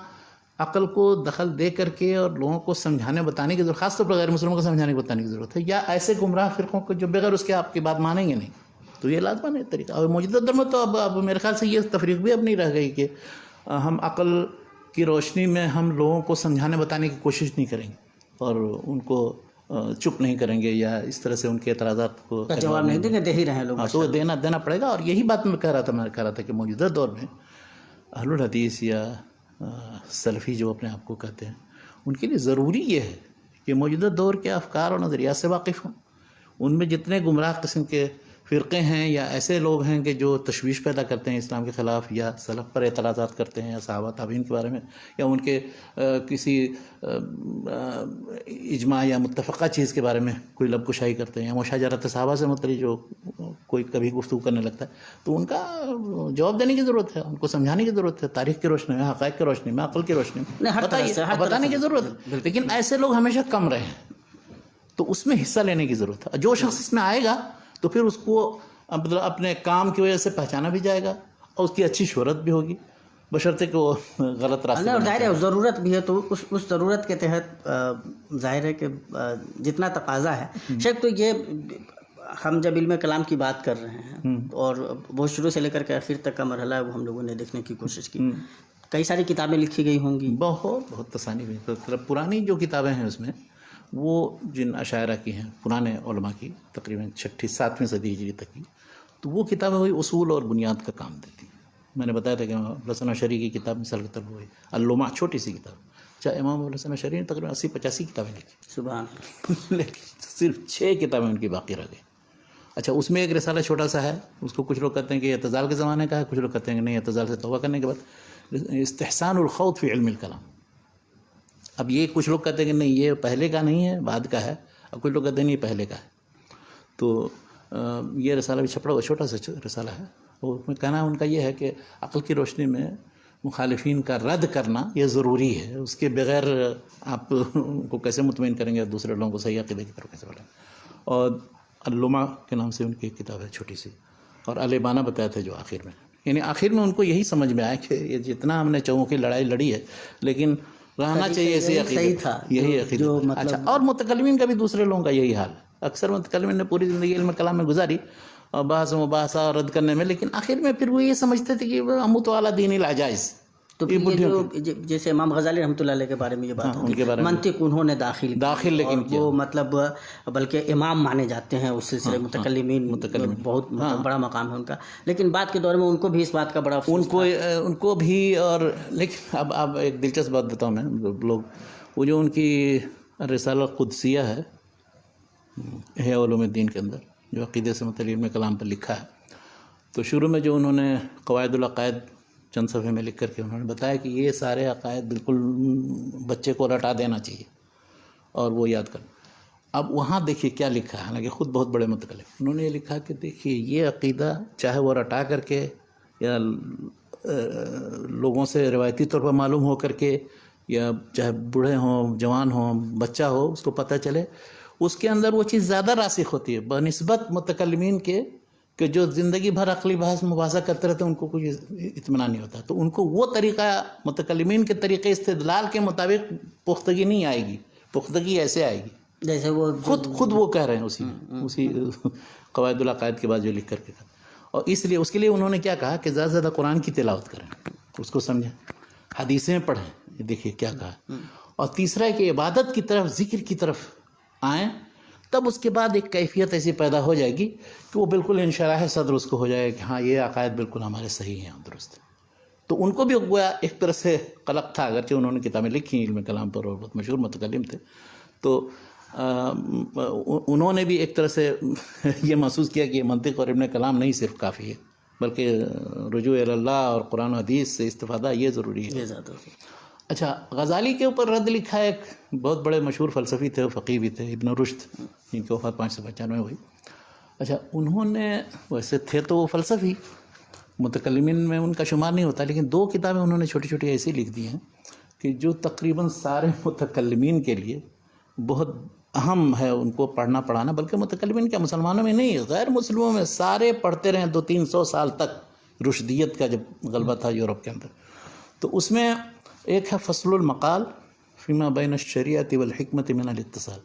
S2: عقل کو دخل دے کر کے اور لوگوں کو سمجھانے بتانے کی ضرورت، خاص طور پر غیر مسلموں کو سمجھانے بتانے کی ضرورت ہے، یا ایسے گمراہ فرقوں کو جو بغیر اس کے آپ کی بات مانیں گے نہیں، تو یہ لازماً ہے طریقہ. اور موجودہ دور میں تو اب میرے خیال سے یہ تفریق بھی اب نہیں رہ گئی کہ ہم عقل کی روشنی میں ہم لوگوں کو سمجھانے بتانے کی کوشش نہیں کریں گے اور ان کو چپ نہیں کریں گے یا اس طرح سے ان کے اعتراضات کو
S1: جواب نہیں دیں گے، دے ہی رہے ہیں لوگ.
S2: تو دینا پڑے گا. اور یہی بات میں کہہ رہا تھا کہ موجودہ دور میں اہل الحدیث یا سلفی جو اپنے آپ کو کہتے ہیں، ان کے لیے ضروری یہ ہے کہ موجودہ دور کے افکار اور نظریات سے واقف ہوں. ان میں جتنے گمراہ قسم کے فرقے ہیں یا ایسے لوگ ہیں کہ جو تشویش پیدا کرتے ہیں اسلام کے خلاف، یا سلف پر اعتراضات کرتے ہیں، یا صحابہ تابعین کے بارے میں، یا ان کے کسی اجماع یا متفقہ چیز کے بارے میں کوئی لب کشائی کرتے ہیں، یا مشاجرت صحابہ سے متعلق جو کوئی کبھی گفتگو کرنے لگتا ہے، تو ان کا جواب دینے کی ضرورت ہے، ان کو سمجھانے کی ضرورت ہے، تاریخ کی روشنی میں، حقائق کی روشنی میں، عقل کی روشنی میں بتانے کی ضرورت ہے. لیکن ایسے لوگ ہمیشہ کم رہے ہیں، تو اس میں حصہ لینے کی ضرورت ہے. جو شخص اس میں آئے گا تو پھر اس کو مطلب اپنے کام کی وجہ سے پہچانا بھی جائے گا اور اس کی اچھی شہرت بھی ہوگی، بشرطے کہ وہ غلط راستے.
S1: اور ظاہر ہے ضرورت بھی ہے، تو اس ضرورت کے تحت ظاہر ہے کہ جتنا تقاضا ہے. شک تو یہ ہم جب علم کلام کی بات کر رہے ہیں اور وہ شروع سے لے کر کے آخر تک کا مرحلہ ہے، وہ ہم لوگوں نے دیکھنے کی کوشش کی. کئی ساری کتابیں لکھی گئی ہوں گی،
S2: بہت تصانیف ہیں. پرانی جو کتابیں ہیں اس میں وہ جن اشاعرہ کی ہیں، پرانے علماء کی، تقریباً 6 7ویں صدی ہجری تک کی، تو وہ کتابیں وہی اصول اور بنیاد کا کام دیتی ہیں. میں نے بتایا تھا کہ حسن اشعری کی کتاب مثال کے طور پر وہی اللمع، چھوٹی سی کتاب. اچھا، امام حسن اشعری نے تقریباً 80 85 کتابیں لکھی،
S1: سبحان
S2: لیکن صرف 6 کتابیں ان کی باقی رہ گئی. اچھا، اس میں ایک رسالہ چھوٹا سا ہے، اس کو کچھ لوگ کہتے ہیں کہ اعتزال کے زمانے کا ہے، کچھ لوگ کہتے ہیں کہ نہیں، اعتزال سے توبہ کرنے کے بعد، استحسان الخوض فی علم الکلام. اب یہ کچھ لوگ کہتے ہیں کہ نہیں، یہ پہلے کا نہیں ہے، بعد کا ہے. اب کچھ لوگ کہتے ہیں نہیں، یہ پہلے کا ہے. تو یہ رسالہ بھی چھوٹا سا رسالہ ہے. اور اس میں کہنا ان کا یہ ہے کہ عقل کی روشنی میں مخالفین کا رد کرنا یہ ضروری ہے. اس کے بغیر آپ کو کیسے مطمئن کریں گے، دوسرے لوگوں کو صحیح عقیدے کی طرف کیسے بڑھیں. اور اللمع کے نام سے ان کی ایک کتاب ہے چھوٹی سی، اور الابانہ بتایا تھا جو آخر میں، یعنی آخر میں ان کو یہی سمجھ میں آیا کہ یہ جتنا ہم نے چوہوں کی لڑائی لڑی ہے، لیکن رہنا چاہیے اسی عقیدے، یہی عقیدہ. اچھا، اور متکلمین کا بھی دوسرے لوگوں کا یہی حال ہے. اکثر متکلمین نے پوری زندگی علم کلام میں گزاری اور بحث و مباحثہ رد کرنے میں، لیکن آخر میں پھر وہ یہ سمجھتے تھے کہ اموت علی دین العجائز.
S1: تو یہ جو جیسے امام غزالی رحمۃ اللہ علیہ کے بارے میں یہ بات ہوتی ہے، منطق انہوں نے داخل
S2: لیکن
S1: وہ مطلب بلکہ امام مانے جاتے ہیں اس سلسلے متکلمین، بہت بڑا مقام ہے ان کا. لیکن بعد کے دور میں ان کو بھی اس بات کا بڑا
S2: ان کو بھی. اور لیکن اب ایک دلچسپ بات بتاؤں میں، لوگ وہ جو ان کی رسالہ قدسیہ ہے احیاء علوم الدین کے اندر، جو عقیدے سے متعلق علم کلام پر لکھا ہے، تو شروع میں جو انہوں نے قواعد العقائد چند صفحے میں لکھ کر کے انہوں نے بتایا کہ یہ سارے عقائد بالکل بچے کو رٹا دینا چاہیے اور وہ یاد کرنا. اب وہاں دیکھیے کیا لکھا ہے، حالانکہ خود بہت بڑے متکلم، انہوں نے یہ لکھا کہ دیکھیے یہ عقیدہ چاہے وہ رٹا کر کے یا لوگوں سے روایتی طور پر معلوم ہو کر کے، یا چاہے بوڑھے ہوں، جوان ہوں، بچہ ہو، اس کو پتہ چلے، اس کے اندر وہ چیز زیادہ راسخ ہوتی ہے بنسبت متکلمین کے کہ جو زندگی بھر عقلی بحث مباحثہ کرتے رہتے ہیں ان کو کوئی اطمینان نہیں ہوتا. تو ان کو وہ طریقہ متکلمین کے طریقے استدلال کے مطابق پختگی نہیں آئے گی. پختگی ایسے آئے گی
S1: جیسے وہ
S2: خود وہ کہہ رہے ہیں اسی قواعد العقائد کے بعد جو لکھ کر کے کہا. اور اس لیے اس کے لیے انہوں نے کیا کہا کہ زیادہ سے زیادہ قرآن کی تلاوت کریں, اس کو سمجھیں, حدیثیں پڑھیں, دیکھیے کیا کہا. اور تیسرا ہے کہ عبادت کی طرف, ذکر کی طرف آئیں, تب اس کے بعد ایک کیفیت ایسی پیدا ہو جائے گی کہ وہ بالکل انشراح صدر اس کو ہو جائے کہ ہاں یہ عقائد بالکل ہمارے صحیح ہیں, درست. تو ان کو بھی گویا ایک طرح سے قلق تھا, اگرچہ انہوں نے کتابیں لکھی علم کلام پر اور بہت مشہور متکلم تھے, تو انہوں نے بھی ایک طرح سے یہ محسوس کیا کہ یہ منطق اور علم کلام نہیں صرف کافی ہے, بلکہ رجوع اللہ اور قرآن و حدیث سے استفادہ یہ ضروری ہے. اچھا, غزالی کے اوپر رد لکھا ہے ایک بہت بڑے مشہور فلسفی تھے, فقیہ بھی تھے, ابن رشد, جن کی وفات 595 ہوئی. اچھا, انہوں نے ویسے تھے تو وہ فلسفی, متکلمین میں ان کا شمار نہیں ہوتا, لیکن 2 کتابیں انہوں نے چھوٹی چھوٹی ایسی لکھ دی ہیں کہ جو تقریباً سارے متکلمین کے لیے بہت اہم ہے ان کو پڑھنا پڑھانا. بلکہ متکلمین کیا, مسلمانوں میں نہیں, غیر مسلموں میں سارے پڑھتے رہے 200-300 سال تک, رشدیت کا جب غلبہ تھا یورپ کے اندر. تو اس میں ایک ہے فصل المقال فیما بین الشریعت والحکمت من الاتصال,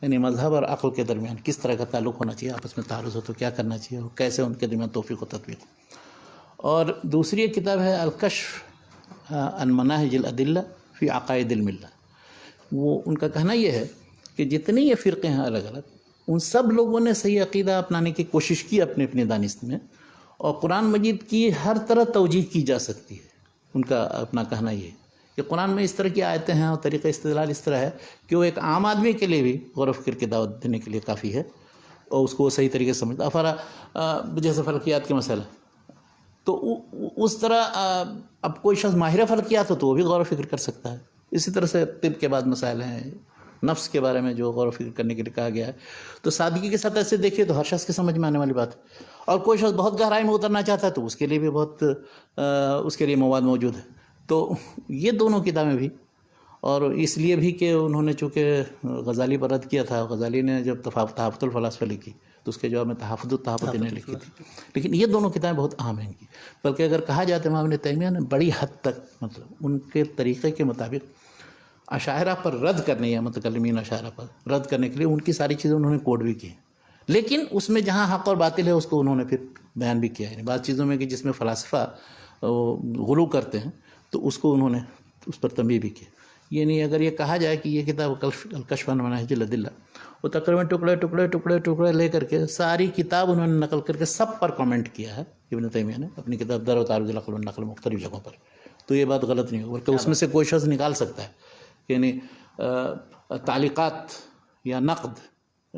S2: یعنی مذہب اور عقل کے درمیان کس طرح کا تعلق ہونا چاہیے, آپس میں تعارض ہو تو کیا کرنا چاہیے, اور کیسے ان کے درمیان توفیق و تطبیق. اور دوسری ایک کتاب ہے الکشف عن مناہج الادلہ فی عقائد الملہ. وہ ان کا کہنا یہ ہے کہ جتنے یہ فرقے ہیں الگ الگ, ان سب لوگوں نے صحیح عقیدہ اپنانے کی کوشش کی اپنے اپنے دانست میں, اور قرآن مجید کی ہر طرح توجیہ کی جا سکتی ہے. ان کا اپنا کہنا یہ ہے کہ قرآن میں اس طرح کی آیتیں ہیں اور طریقہ استدلال اس طرح ہے کہ وہ ایک عام آدمی کے لیے بھی غور و فکر کی دعوت دینے کے لیے کافی ہے, اور اس کو وہ صحیح طریقے سے سمجھتا. جیسے فلکیات کے مسئلہ, تو اس طرح اب کوئی شخص ماہر فلکیات ہو تو وہ بھی غور و فکر کر سکتا ہے. اسی طرح سے طب کے بعد مسائل ہیں, نفس کے بارے میں جو غور و فکر کرنے کے لیے کہا گیا ہے, تو سادگی کے ساتھ ایسے دیکھیے تو ہر شخص کے سمجھ میں آنے والی بات ہے. اور کوئی شخص بہت گہرائی میں اترنا چاہتا ہے تو اس کے لیے بھی بہت اس کے لیے مواد موجود ہے. تو یہ دونوں کتابیں بھی, اور اس لیے بھی کہ انہوں نے چونکہ غزالی پر رد کیا تھا, غزالی نے جب تحفظ الفلاسفہ لکھی تو اس کے جواب میں تحفظ التحفظ نے لکھی تھی. لیکن یہ دونوں کتابیں بہت اہم ہیں ان کی. بلکہ اگر کہا جائے تو امام ابن تیمیہ نے بڑی حد تک مطلب ان کے طریقے کے مطابق اشاعرہ پر رد کرنے, یا متکلمین اشاعرہ پر رد کرنے کے لیے ان کی ساری چیزیں انہوں نے کوڈ بھی کی, لیکن اس میں جہاں حق اور باطل ہے اس کو انہوں نے پھر بیان بھی کیا ہے. بعض چیزوں میں کہ جس میں فلاسفہ غلو کرتے ہیں تو اس کو انہوں نے اس پر تنبیہ بھی کی. یعنی اگر یہ کہا جائے کہ یہ کتاب الکشف عن مناہج الادلہ, وہ تقریباً ٹکڑے لے کر کے ساری کتاب انہوں نے نقل کر کے سب پر کامنٹ کیا ہے ابن تیمیہ نے اپنی کتاب در و تعارض العقل والنقل مختلف جگہوں پر. تو یہ بات غلط نہیں ہوگی, بلکہ اس میں سے کوئی شخص نکال سکتا ہے, یعنی تعلیقات یا نقد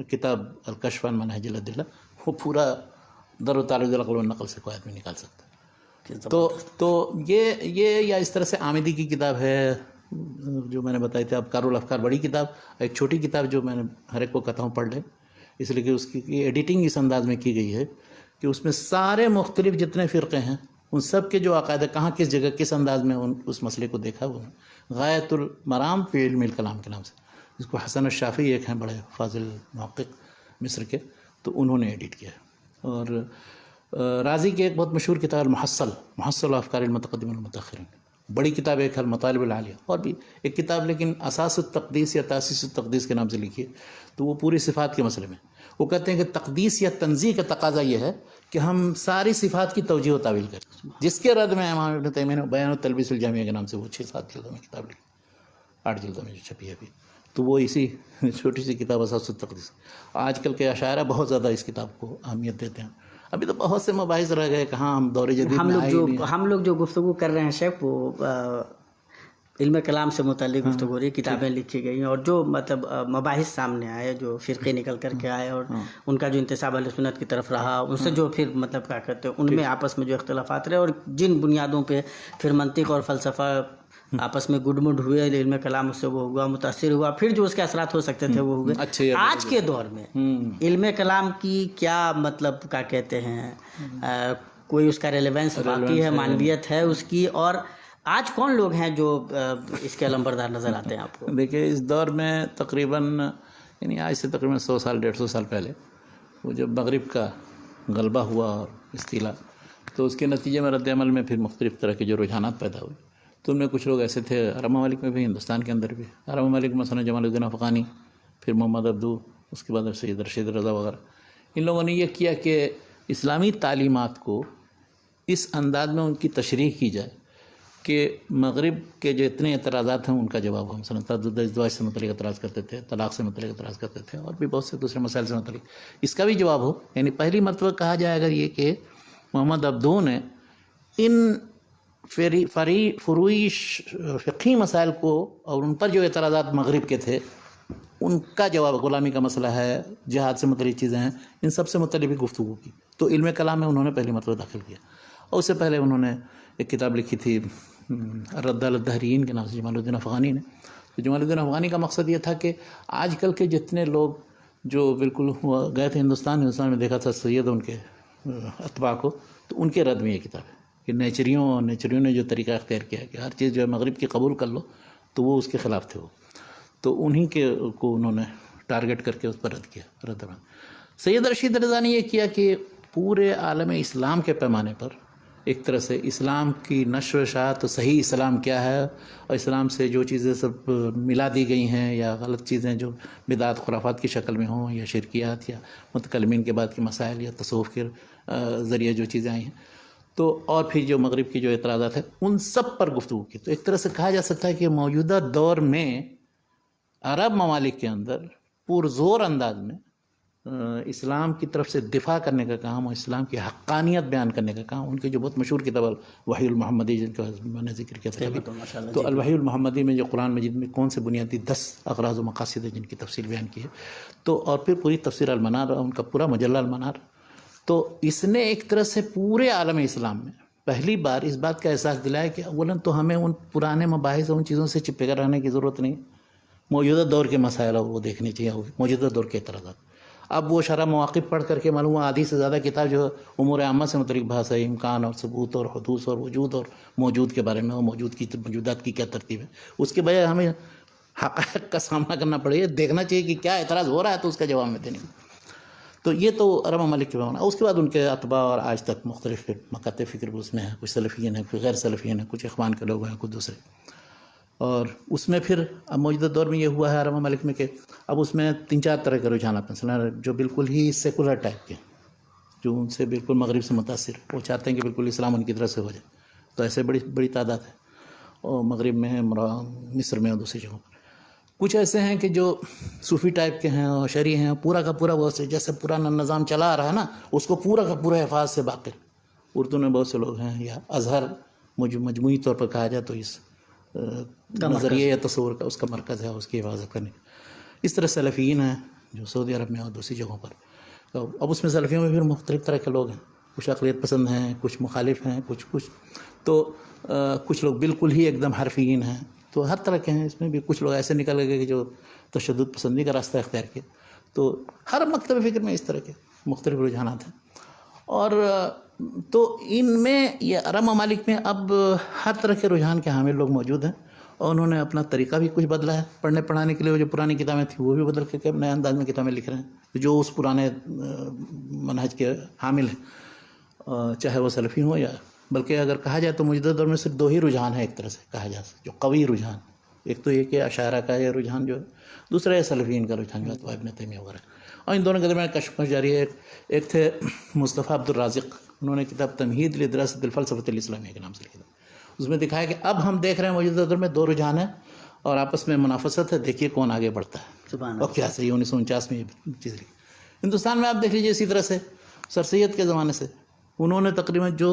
S2: کتاب الکشف عن مناہج الادلہ وہ پورا در و تعارض العقل والنقل سے کوئی آدمی نکال سکتا ہے. تو یہ یا اس طرح سے آمدی کی کتاب ہے جو میں نے بتائی تھی, ابکار الافکار, بڑی کتاب, ایک چھوٹی کتاب جو میں نے ہر ایک کو کہتا ہوں پڑھ لیں, اس لیے کہ اس کی ایڈیٹنگ اس انداز میں کی گئی ہے کہ اس میں سارے مختلف جتنے فرقے ہیں ان سب کے جو عقائد کہاں کس جگہ کس انداز میں اس مسئلے کو دیکھا, وہ غایت المرام فی علم الکلام کے نام سے, جس کو حسن الشافعی ایک ہیں بڑے فاضل محقق مصر کے, تو انہوں نے ایڈٹ کیا ہے. اور رازی کی ایک بہت مشہور کتاب محصل افکار المتقدمین والمتاخرین, بڑی کتاب ایک ہے المطالب العالیہ, اور بھی ایک کتاب لیکن اساس التقدیس یا تاسیس التقدیس کے نام سے لکھی ہے. تو وہ پوری صفات کے مسئلے میں وہ کہتے ہیں کہ تقدیس یا تنزیہ کا تقاضا یہ ہے کہ ہم ساری صفات کی توجیہ و تعویل کریں, جس کے رد میں امام ابن تیمیہ نے بیان التلبیس الجامعہ کے نام سے وہ 6-7 جلدوں میں کتاب لکھی, 8 جلدوں میں جو چھپی ہے ابھی. تو وہ اسی چھوٹی سی کتاب اساس التقدیس. آج کل کے اشاعرہ بہت زیادہ اس کتاب کو اہمیت دیتے ہیں. ابھی تو بہت سے مباحث رہ گئے, کہاں ہم دور جدید میں
S1: ہم لوگ جو گفتگو کر رہے ہیں شیخ, وہ علم کلام سے متعلق گفتگو ہو رہی, کتابیں لکھی گئی ہیں, اور جو مطلب مباحث سامنے آئے, جو فرقے نکل کر کے آئے, اور ان کا جو انتساب اہل سنت کی طرف رہا, ان سے جو پھر مطلب کیا کہتے ہیں ان میں آپس میں جو اختلافات رہے, اور جن بنیادوں پہ پھر منطق اور فلسفہ آپس میں گڈ مڈ ہوئے, علم کلام اس سے وہ ہوا, متاثر ہوا, پھر جو اس کے اثرات ہو سکتے تھے وہ ہوئے. آج کے دور میں علم کلام کی کیا مطلب کیا کہتے ہیں, کوئی اس کا ریلیونس باقی ہے, معنویت ہے اس کی, اور آج کون لوگ ہیں جو اس کے علمبردار نظر آتے ہیں آپ کو؟
S2: دیکھیں اس دور میں تقریباً یعنی آج سے تقریباً 100 سال 150 سال پہلے وہ جب مغرب کا غلبہ ہوا اور استیلا، تو اس کے نتیجے میں رد عمل میں پھر مختلف طرح کے جو رجحانات پیدا ہوئے. تو ان میں کچھ لوگ ایسے تھے عرب ممالک میں بھی، ہندوستان کے اندر بھی. عرب ممالک مثلا جمال الدین افغانی، پھر محمد عبدو، اس کے بعد سید رشید رضا وغیرہ، ان لوگوں نے یہ کیا کہ اسلامی تعلیمات کو اس انداز میں ان کی تشریح کی جائے کہ مغرب کے جو اتنے اعتراضات ہیں ان کا جواب ہو. مثلا تعدد ازدواج سے متعلق اعتراض کرتے تھے، طلاق سے متعلق اعتراض کرتے تھے، اور بھی بہت سے دوسرے مسائل سے متعلق اس کا بھی جواب ہو. یعنی پہلی مرتبہ کہا جائے اگر یہ کہ محمد عبدو نے ان فروعی فقہی مسائل کو اور ان پر جو اعتراضات مغرب کے تھے ان کا جواب، غلامی کا مسئلہ ہے، جہاد سے متعلق چیزیں ہیں، ان سب سے متعلق بھی گفتگو کی. تو علم کلام میں انہوں نے پہلی مرتبہ داخل کیا. اور اس سے پہلے انہوں نے ایک کتاب لکھی تھی الرد علی الدہریین کے نام سے، جمال الدین افغانی نے. تو جمال الدین افغانی کا مقصد یہ تھا کہ آج کل کے جتنے لوگ جو بالکل گئے تھے ہندوستان میں دیکھا تھا سید ان کے اتباع کو، تو ان کے رد میں یہ کتاب ہے کہ نیچریوں نے جو طریقہ اختیار کیا کہ ہر چیز جو ہے مغرب کی قبول کر لو، تو وہ اس کے خلاف تھے. وہ تو انہی کے کو انہوں نے ٹارگٹ کر کے اس پر رد کیا. سید رشید رضا نے یہ کیا کہ پورے عالم اسلام کے پیمانے پر ایک طرح سے اسلام کی نشر و اشاعت، تو صحیح اسلام کیا ہے، اور اسلام سے جو چیزیں سب ملا دی گئی ہیں یا غلط چیزیں جو بدعت خرافات کی شکل میں ہوں، یا شرکیات، یا متکلمین کے بعد کے مسائل، یا تصوف کے ذریعے جو چیزیں آئی ہیں، تو اور پھر جو مغرب کی جو اعتراضات ہیں ان سب پر گفتگو کی. تو ایک طرح سے کہا جا سکتا ہے کہ موجودہ دور میں عرب ممالک کے اندر پرزور انداز میں اسلام کی طرف سے دفاع کرنے کا کام اور اسلام کی حقانیت بیان کرنے کا کام، ان کی جو بہت مشہور کتاب الوحی المحمدی جن کا میں نے ذکر کیا تھا، تو الوحی المحمدی میں جو قرآن مجید میں کون سے بنیادی 10 اغراض و مقاصد ہیں جن کی تفصیل بیان کی ہے، تو اور پھر پوری تفسیر المنار، ان کا پورا مجلہ المنار. تو اس نے ایک طرح سے پورے عالم اسلام میں پہلی بار اس بات کا احساس دلایا کہ اولاً تو ہمیں ان پرانے مباحث اور ان چیزوں سے چپے کر رہنے کی ضرورت نہیں، موجودہ دور کے مسائل وہ دیکھنے چاہیے، موجودہ دور کے اعتراضات. اب وہ شرح مواقف پڑھ کر کے معلوم ہوا آدھی سے زیادہ کتاب جو امور عامہ سے متعلق بحث ہے، امکان اور ثبوت اور حدوث اور وجود اور موجود کے بارے میں، اور موجودات کی کیا ترتیب ہے، اس کے بجائے ہمیں حقائق کا سامنا کرنا پڑے. دیکھنا چاہیے کہ کیا اعتراض ہو رہا ہے تو اس کا جواب میں دینے. تو یہ تو عرب ممالک کے بارے. اس کے بعد ان کے اتباع اور آج تک مختلف مکاتب فکر اس میں ہیں، کچھ سلفیین ہیں، کچھ غیر سلفیین ہیں، کچھ اخوان کے لوگ ہیں، کچھ دوسرے. اور اس میں پھر اب موجودہ دور میں یہ ہوا ہے عرب ممالک میں کہ اب اس میں 3-4 طرح کے رجحانات ہیں. مثلا جو بالکل ہی سیکولر ٹائپ کے، جو ان سے بالکل مغرب سے متاثر، وہ چاہتے ہیں کہ بالکل اسلام ان کی طرف سے ہو جائے. تو ایسے بڑی تعداد ہے، اور مغرب میں ہے، مصر میں اور دوسری جگہوں پر. کچھ ایسے ہیں کہ جو صوفی ٹائپ کے ہیں اور شرعی ہیں، پورا کا پورا وہ جیسے پرانا نظام چلا آ رہا ہے نا، اس کو پورا کا پورا حفاظ سے باقی. اردو میں بہت سے لوگ ہیں، یا ازہر مجموعی طور پر کہا جائے تو اس نظریے یا تصور کا اس کا مرکز ہے، اس کی حفاظت کرنے کا. اس طرح سلفیین ہیں جو سعودی عرب میں اور دوسری جگہوں پر. اب اس میں سلفیوں میں پھر مختلف طرح کے لوگ ہیں، کچھ عقلیت پسند ہیں، کچھ مخالف ہیں، کچھ تو کچھ لوگ بالکل ہی ایک دم حرفیین ہیں. تو ہر طرح کے ہیں. اس میں بھی کچھ لوگ ایسے نکل گئے کہ جو تشدد پسندی کا راستہ اختیار کیا. تو ہر مکتب فکر میں اس طرح کے مختلف رجحانات ہیں. اور تو ان میں یہ عرب ممالک میں اب ہر طرح کے رجحان کے حامل لوگ موجود ہیں، اور انہوں نے اپنا طریقہ بھی کچھ بدلا ہے پڑھنے پڑھانے کے لیے. وہ جو پرانی کتابیں تھیں وہ بھی بدل کے نئے انداز میں کتابیں لکھ رہے ہیں جو اس پرانے منہج کے حامل ہیں، چاہے وہ سلفی ہوں یا. بلکہ اگر کہا جائے تو موجودہ دور میں صرف 2 ہی رجحان ہیں ایک طرح سے کہا جا سکتا جو قوی رجحان. ایک تو یہ کہ اشاعرہ کا یہ رجحان جو ہے، دوسرا ہے سلفیین کا رجحان جو ہے ابن تیمیہ وغیرہ. اور ان دونوں کے درمیان کشمکش جاری ہے. ایک تھے مصطفیٰ عبد الرازق، انہوں نے کتاب تمہید لدراست الفلسفۃ الاسلامیہ کے نام سے لکھی. اس میں دکھایا کہ اب ہم دیکھ رہے ہیں موجودہ دور میں 2 رجحان ہیں اور آپس میں منافست ہے، دیکھیے کون آگے بڑھتا ہے. اور کیا صحیح 1949 میں یہ چیز لکھی. ہندوستان میں آپ دیکھ لیجیے اسی طرح سے سر سید کے زمانے سے انہوں نے تقریباً جو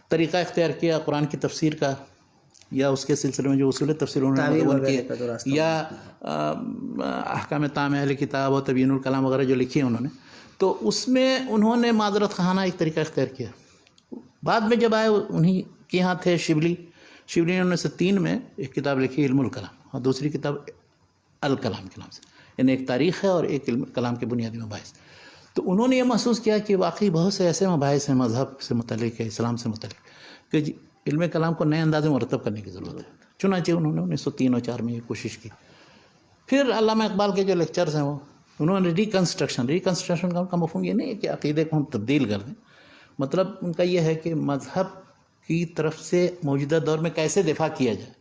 S2: طریقہ اختیار کیا قرآن کی تفسیر کا، یا اس کے سلسلے میں جو اصول تفسیر انہوں نے مدون کیے، یا احکام تام اہل کتاب و تبیین الکلام وغیرہ جو لکھی ہے انہوں نے، تو اس میں انہوں نے معذرت خانہ ایک طریقہ اختیار کیا. بعد میں جب آئے انہی کے یہاں تھے شبلی نے 1903 میں ایک کتاب لکھی علم الکلام، اور دوسری کتاب الکلام کے نام سے. یعنی ایک تاریخ ہے اور ایک علم کلام کے بنیادی مباحث. تو انہوں نے یہ محسوس کیا کہ واقعی بہت سے ایسے مباحث ہیں مذہب سے متعلق ہے، اسلام سے متعلق، کہ علم کلام کو نئے انداز میں مرتب کرنے کی ضرورت ہے. چنانچہ انہوں نے 1903 اور 4 میں یہ کوشش کی. پھر علامہ اقبال کے جو لیکچرز ہیں وہ انہوں نے ریکنسٹرکشن کا مفہوم یہ نہیں ہے کہ عقیدے کو ہم تبدیل کر دیں، مطلب ان کا یہ ہے کہ مذہب کی طرف سے موجودہ دور میں کیسے دفاع کیا جائے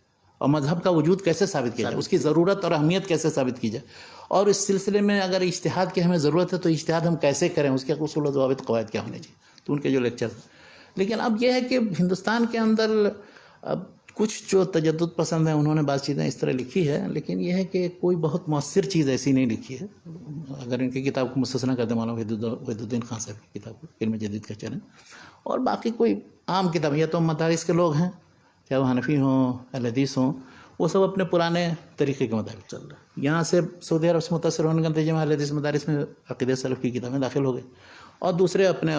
S2: اور مذہب کا وجود کیسے ثابت کیا جائے، اس کی ضرورت اور اہمیت کیسے ثابت کی جائے، اور اس سلسلے میں اگر اجتہاد کی ہمیں ضرورت ہے تو اجتہاد ہم کیسے کریں، اس کے اصول و ضوابط قواعد کیا ہونے چاہیے، تو ان کے جو لیکچر. لیکن اب یہ ہے کہ ہندوستان کے اندر اب کچھ جو تجدد پسند ہیں انہوں نے بعض چیزیں اس طرح لکھی ہے، لیکن یہ ہے کہ کوئی بہت مؤثر چیز ایسی نہیں لکھی ہے. اگر ان کی کتاب کو مستثنیٰ کر دیں مولانا وحید الدین خان صاحب کی کتاب کو علم جدید کا چیلنج، اور باقی کوئی عام کتاب یا تو مدارس کے لوگ ہیں چاہے وہ حنفی ہوں اہل حدیث ہوں، وہ سب اپنے پرانے طریقے کے مطابق چل رہے ہیں. یہاں سے سعودی عرب سے متاثر ہونے کے نتیجے میں اہل حدیث مدارس میں عقیدہ سلف کی کتابیں داخل ہو گئی، اور دوسرے اپنے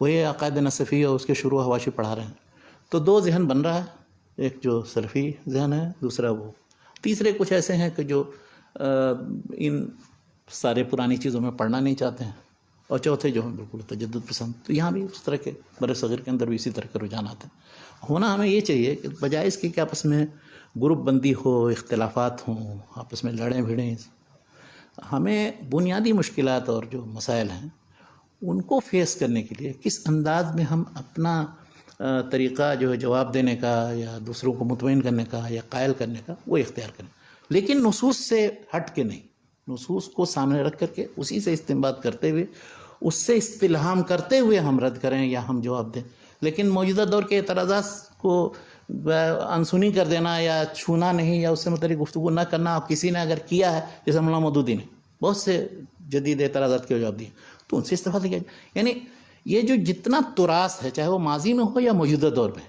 S2: وہی عقائد نصفی اور اس کے شروع حواشی پڑھا رہے ہیں. تو دو ذہن بن رہا ہے، ایک جو سلفی ذہن ہے، دوسرا وہ. تیسرے کچھ ایسے ہیں کہ جو ان سارے پرانی چیزوں میں پڑھنا نہیں چاہتے ہیں، اور چوتھے جو ہیں بالکل تجدد پسند. تو یہاں بھی اس طرح کے بر صغیر کے اندر بھی اسی طرح کے رجحانات ہیں. ہونا ہمیں یہ چاہیے کہ بجائے اس کے کہ آپس میں گروپ بندی ہو، اختلافات ہوں، آپس میں لڑیں بھیڑیں، ہمیں بنیادی مشکلات اور جو مسائل ہیں ان کو فیس کرنے کے لیے کس انداز میں ہم اپنا طریقہ جو ہے جواب دینے کا یا دوسروں کو مطمئن کرنے کا یا قائل کرنے کا وہ اختیار کریں، لیکن نصوص سے ہٹ کے نہیں، نصوص کو سامنے رکھ کر کے اسی سے استنباط کرتے ہوئے اس سے استلہام کرتے ہوئے ہم رد کریں یا ہم جواب دیں. لیکن موجودہ دور کے اعتراضات کو انسنی کر دینا یا چھونا نہیں یا اس سے متعلق گفتگو نہ کرنا، اور کسی نے اگر کیا ہے جیسے مولانا مودودی نے بہت سے جدید اعتراضات کے جواب دیے تو ان سے استفادہ کیا جائے. یعنی یہ جو جتنا تراث ہے چاہے وہ ماضی میں ہو یا موجودہ دور میں،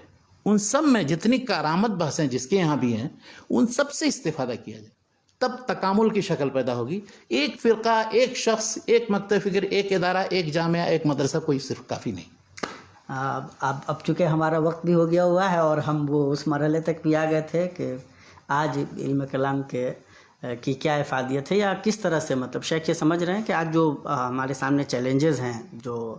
S2: ان سب میں جتنی کارآمد بحثیں جس کے یہاں بھی ہیں ان سب سے استفادہ کیا جائے، تب تکامل کی شکل پیدا ہوگی. ایک فرقہ، ایک شخص، ایک مکتب فکر، ایک ادارہ، ایک جامعہ، ایک مدرسہ کوئی صرف کافی نہیں.
S1: اب چونکہ ہمارا وقت بھی ہو گیا ہوا ہے اور ہم وہ اس مرحلے تک بھی آ گئے تھے کہ آج علم کلام کی کیا افادیت ہے، یا کس طرح سے مطلب شیخ یہ سمجھ رہے ہیں کہ آج جو ہمارے سامنے چیلنجز ہیں، جو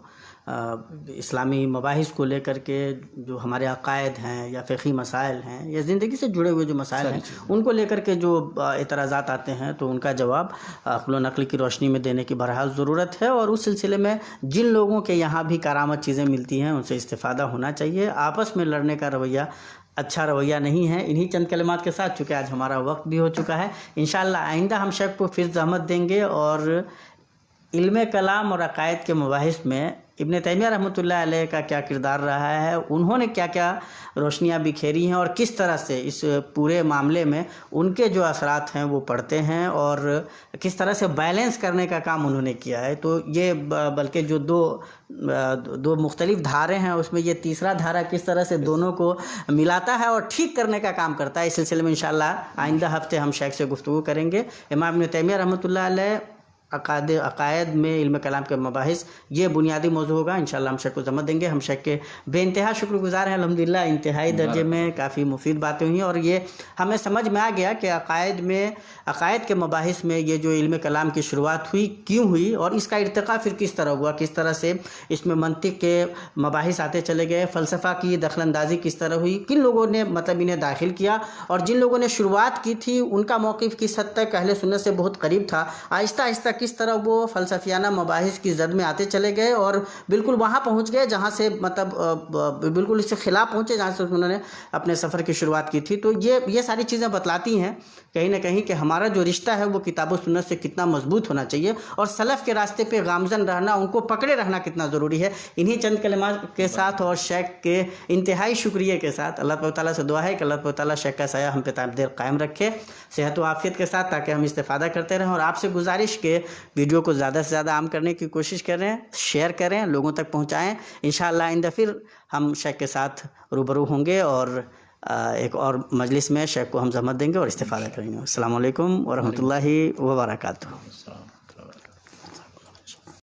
S1: اسلامی مباحث کو لے کر کے جو ہمارے عقائد ہیں یا فقہی مسائل ہیں یا زندگی سے جڑے ہوئے جو مسائل ہیں ان کو لے کر کے جو اعتراضات آتے ہیں تو ان کا جواب عقل و نقل کی روشنی میں دینے کی بہرحال ضرورت ہے. اور اس سلسلے میں جن لوگوں کے یہاں بھی کارآمد چیزیں ملتی ہیں ان سے استفادہ ہونا چاہیے. آپس میں لڑنے کا رویہ اچھا رویہ نہیں ہے. انہی چند کلمات کے ساتھ چونکہ آج ہمارا وقت بھی ہو چکا ہے، انشاءاللہ آئندہ ہم شیخ کو پھر زحمت دیں گے اور علم کلام اور عقائد کے مباحث میں ابن تیمیہ رحمۃ اللہ علیہ کا کیا کردار رہا ہے، انہوں نے کیا کیا روشنیاں بکھیری ہیں اور کس طرح سے اس پورے معاملے میں ان کے جو اثرات ہیں وہ پڑتے ہیں اور کس طرح سے بیلنس کرنے کا کام انہوں نے کیا ہے. تو یہ بلکہ جو دو مختلف دھارے ہیں اس میں یہ تیسرا دھارا کس طرح سے دونوں کو ملاتا ہے اور ٹھیک کرنے کا کام کرتا ہے. اس سلسلے میں انشاءاللہ آئندہ ہفتے ہم شیخ سے گفتگو کریں گے. امام ابن تیمیہ رحمۃ اللہ علیہ عقائد میں علم کلام کے مباحث یہ بنیادی موضوع ہوگا. انشاءاللہ ہم شیخ کو زحمت دیں گے. ہم شیخ کے بے انتہا شکر گزار ہیں. الحمدللہ انتہائی درجے میں کافی مفید باتیں ہوئی ہیں اور یہ ہمیں سمجھ میں آ گیا کہ عقائد کے مباحث میں یہ جو علم کلام کی شروعات ہوئی کیوں ہوئی اور اس کا ارتقاء پھر کس طرح ہوا، کس طرح سے اس میں منطق کے مباحث آتے چلے گئے، فلسفہ کی دخل اندازی کس طرح ہوئی، کن لوگوں نے مطلب انہیں داخل کیا، اور جن لوگوں نے شروعات کی تھی ان کا موقف کس حد تک اہل سنت سے بہت قریب تھا. آہستہ آہستہ کس طرح وہ فلسفیانہ مباحث کی زد میں آتے چلے گئے اور بالکل وہاں پہنچ گئے جہاں سے مطلب بالکل اس سے خلاف پہنچے جہاں سے انہوں نے اپنے سفر کی شروعات کی تھی. تو یہ ساری چیزیں بتلاتی ہیں کہیں نہ کہیں کہ ہمارا جو رشتہ ہے وہ کتاب و سنت سے کتنا مضبوط ہونا چاہیے اور سلف کے راستے پہ گامزن رہنا، ان کو پکڑے رہنا کتنا ضروری ہے. انہی چند کلمات کے ساتھ اور شیخ کے انتہائی شکریہ کے ساتھ اللہ تعالیٰ سے دعا ہے کہ اللہ تعالیٰ شیخ کا سایہ ہم پہ دیر قائم رکھے صحت و عافیت کے ساتھ، تاکہ ہم استفادہ کرتے رہیں. اور آپ سے گزارش کے ویڈیو کو زیادہ سے زیادہ عام کرنے کی کوشش کریں، شیئر کریں، لوگوں تک پہنچائیں. انشاءاللہ آئندہ پھر ہم شیخ کے ساتھ روبرو ہوں گے اور ایک اور مجلس میں شیخ کو ہم زحمت دیں گے اور استفادہ کریں گے. السلام علیکم ورحمۃ اللہ وبرکاتہ.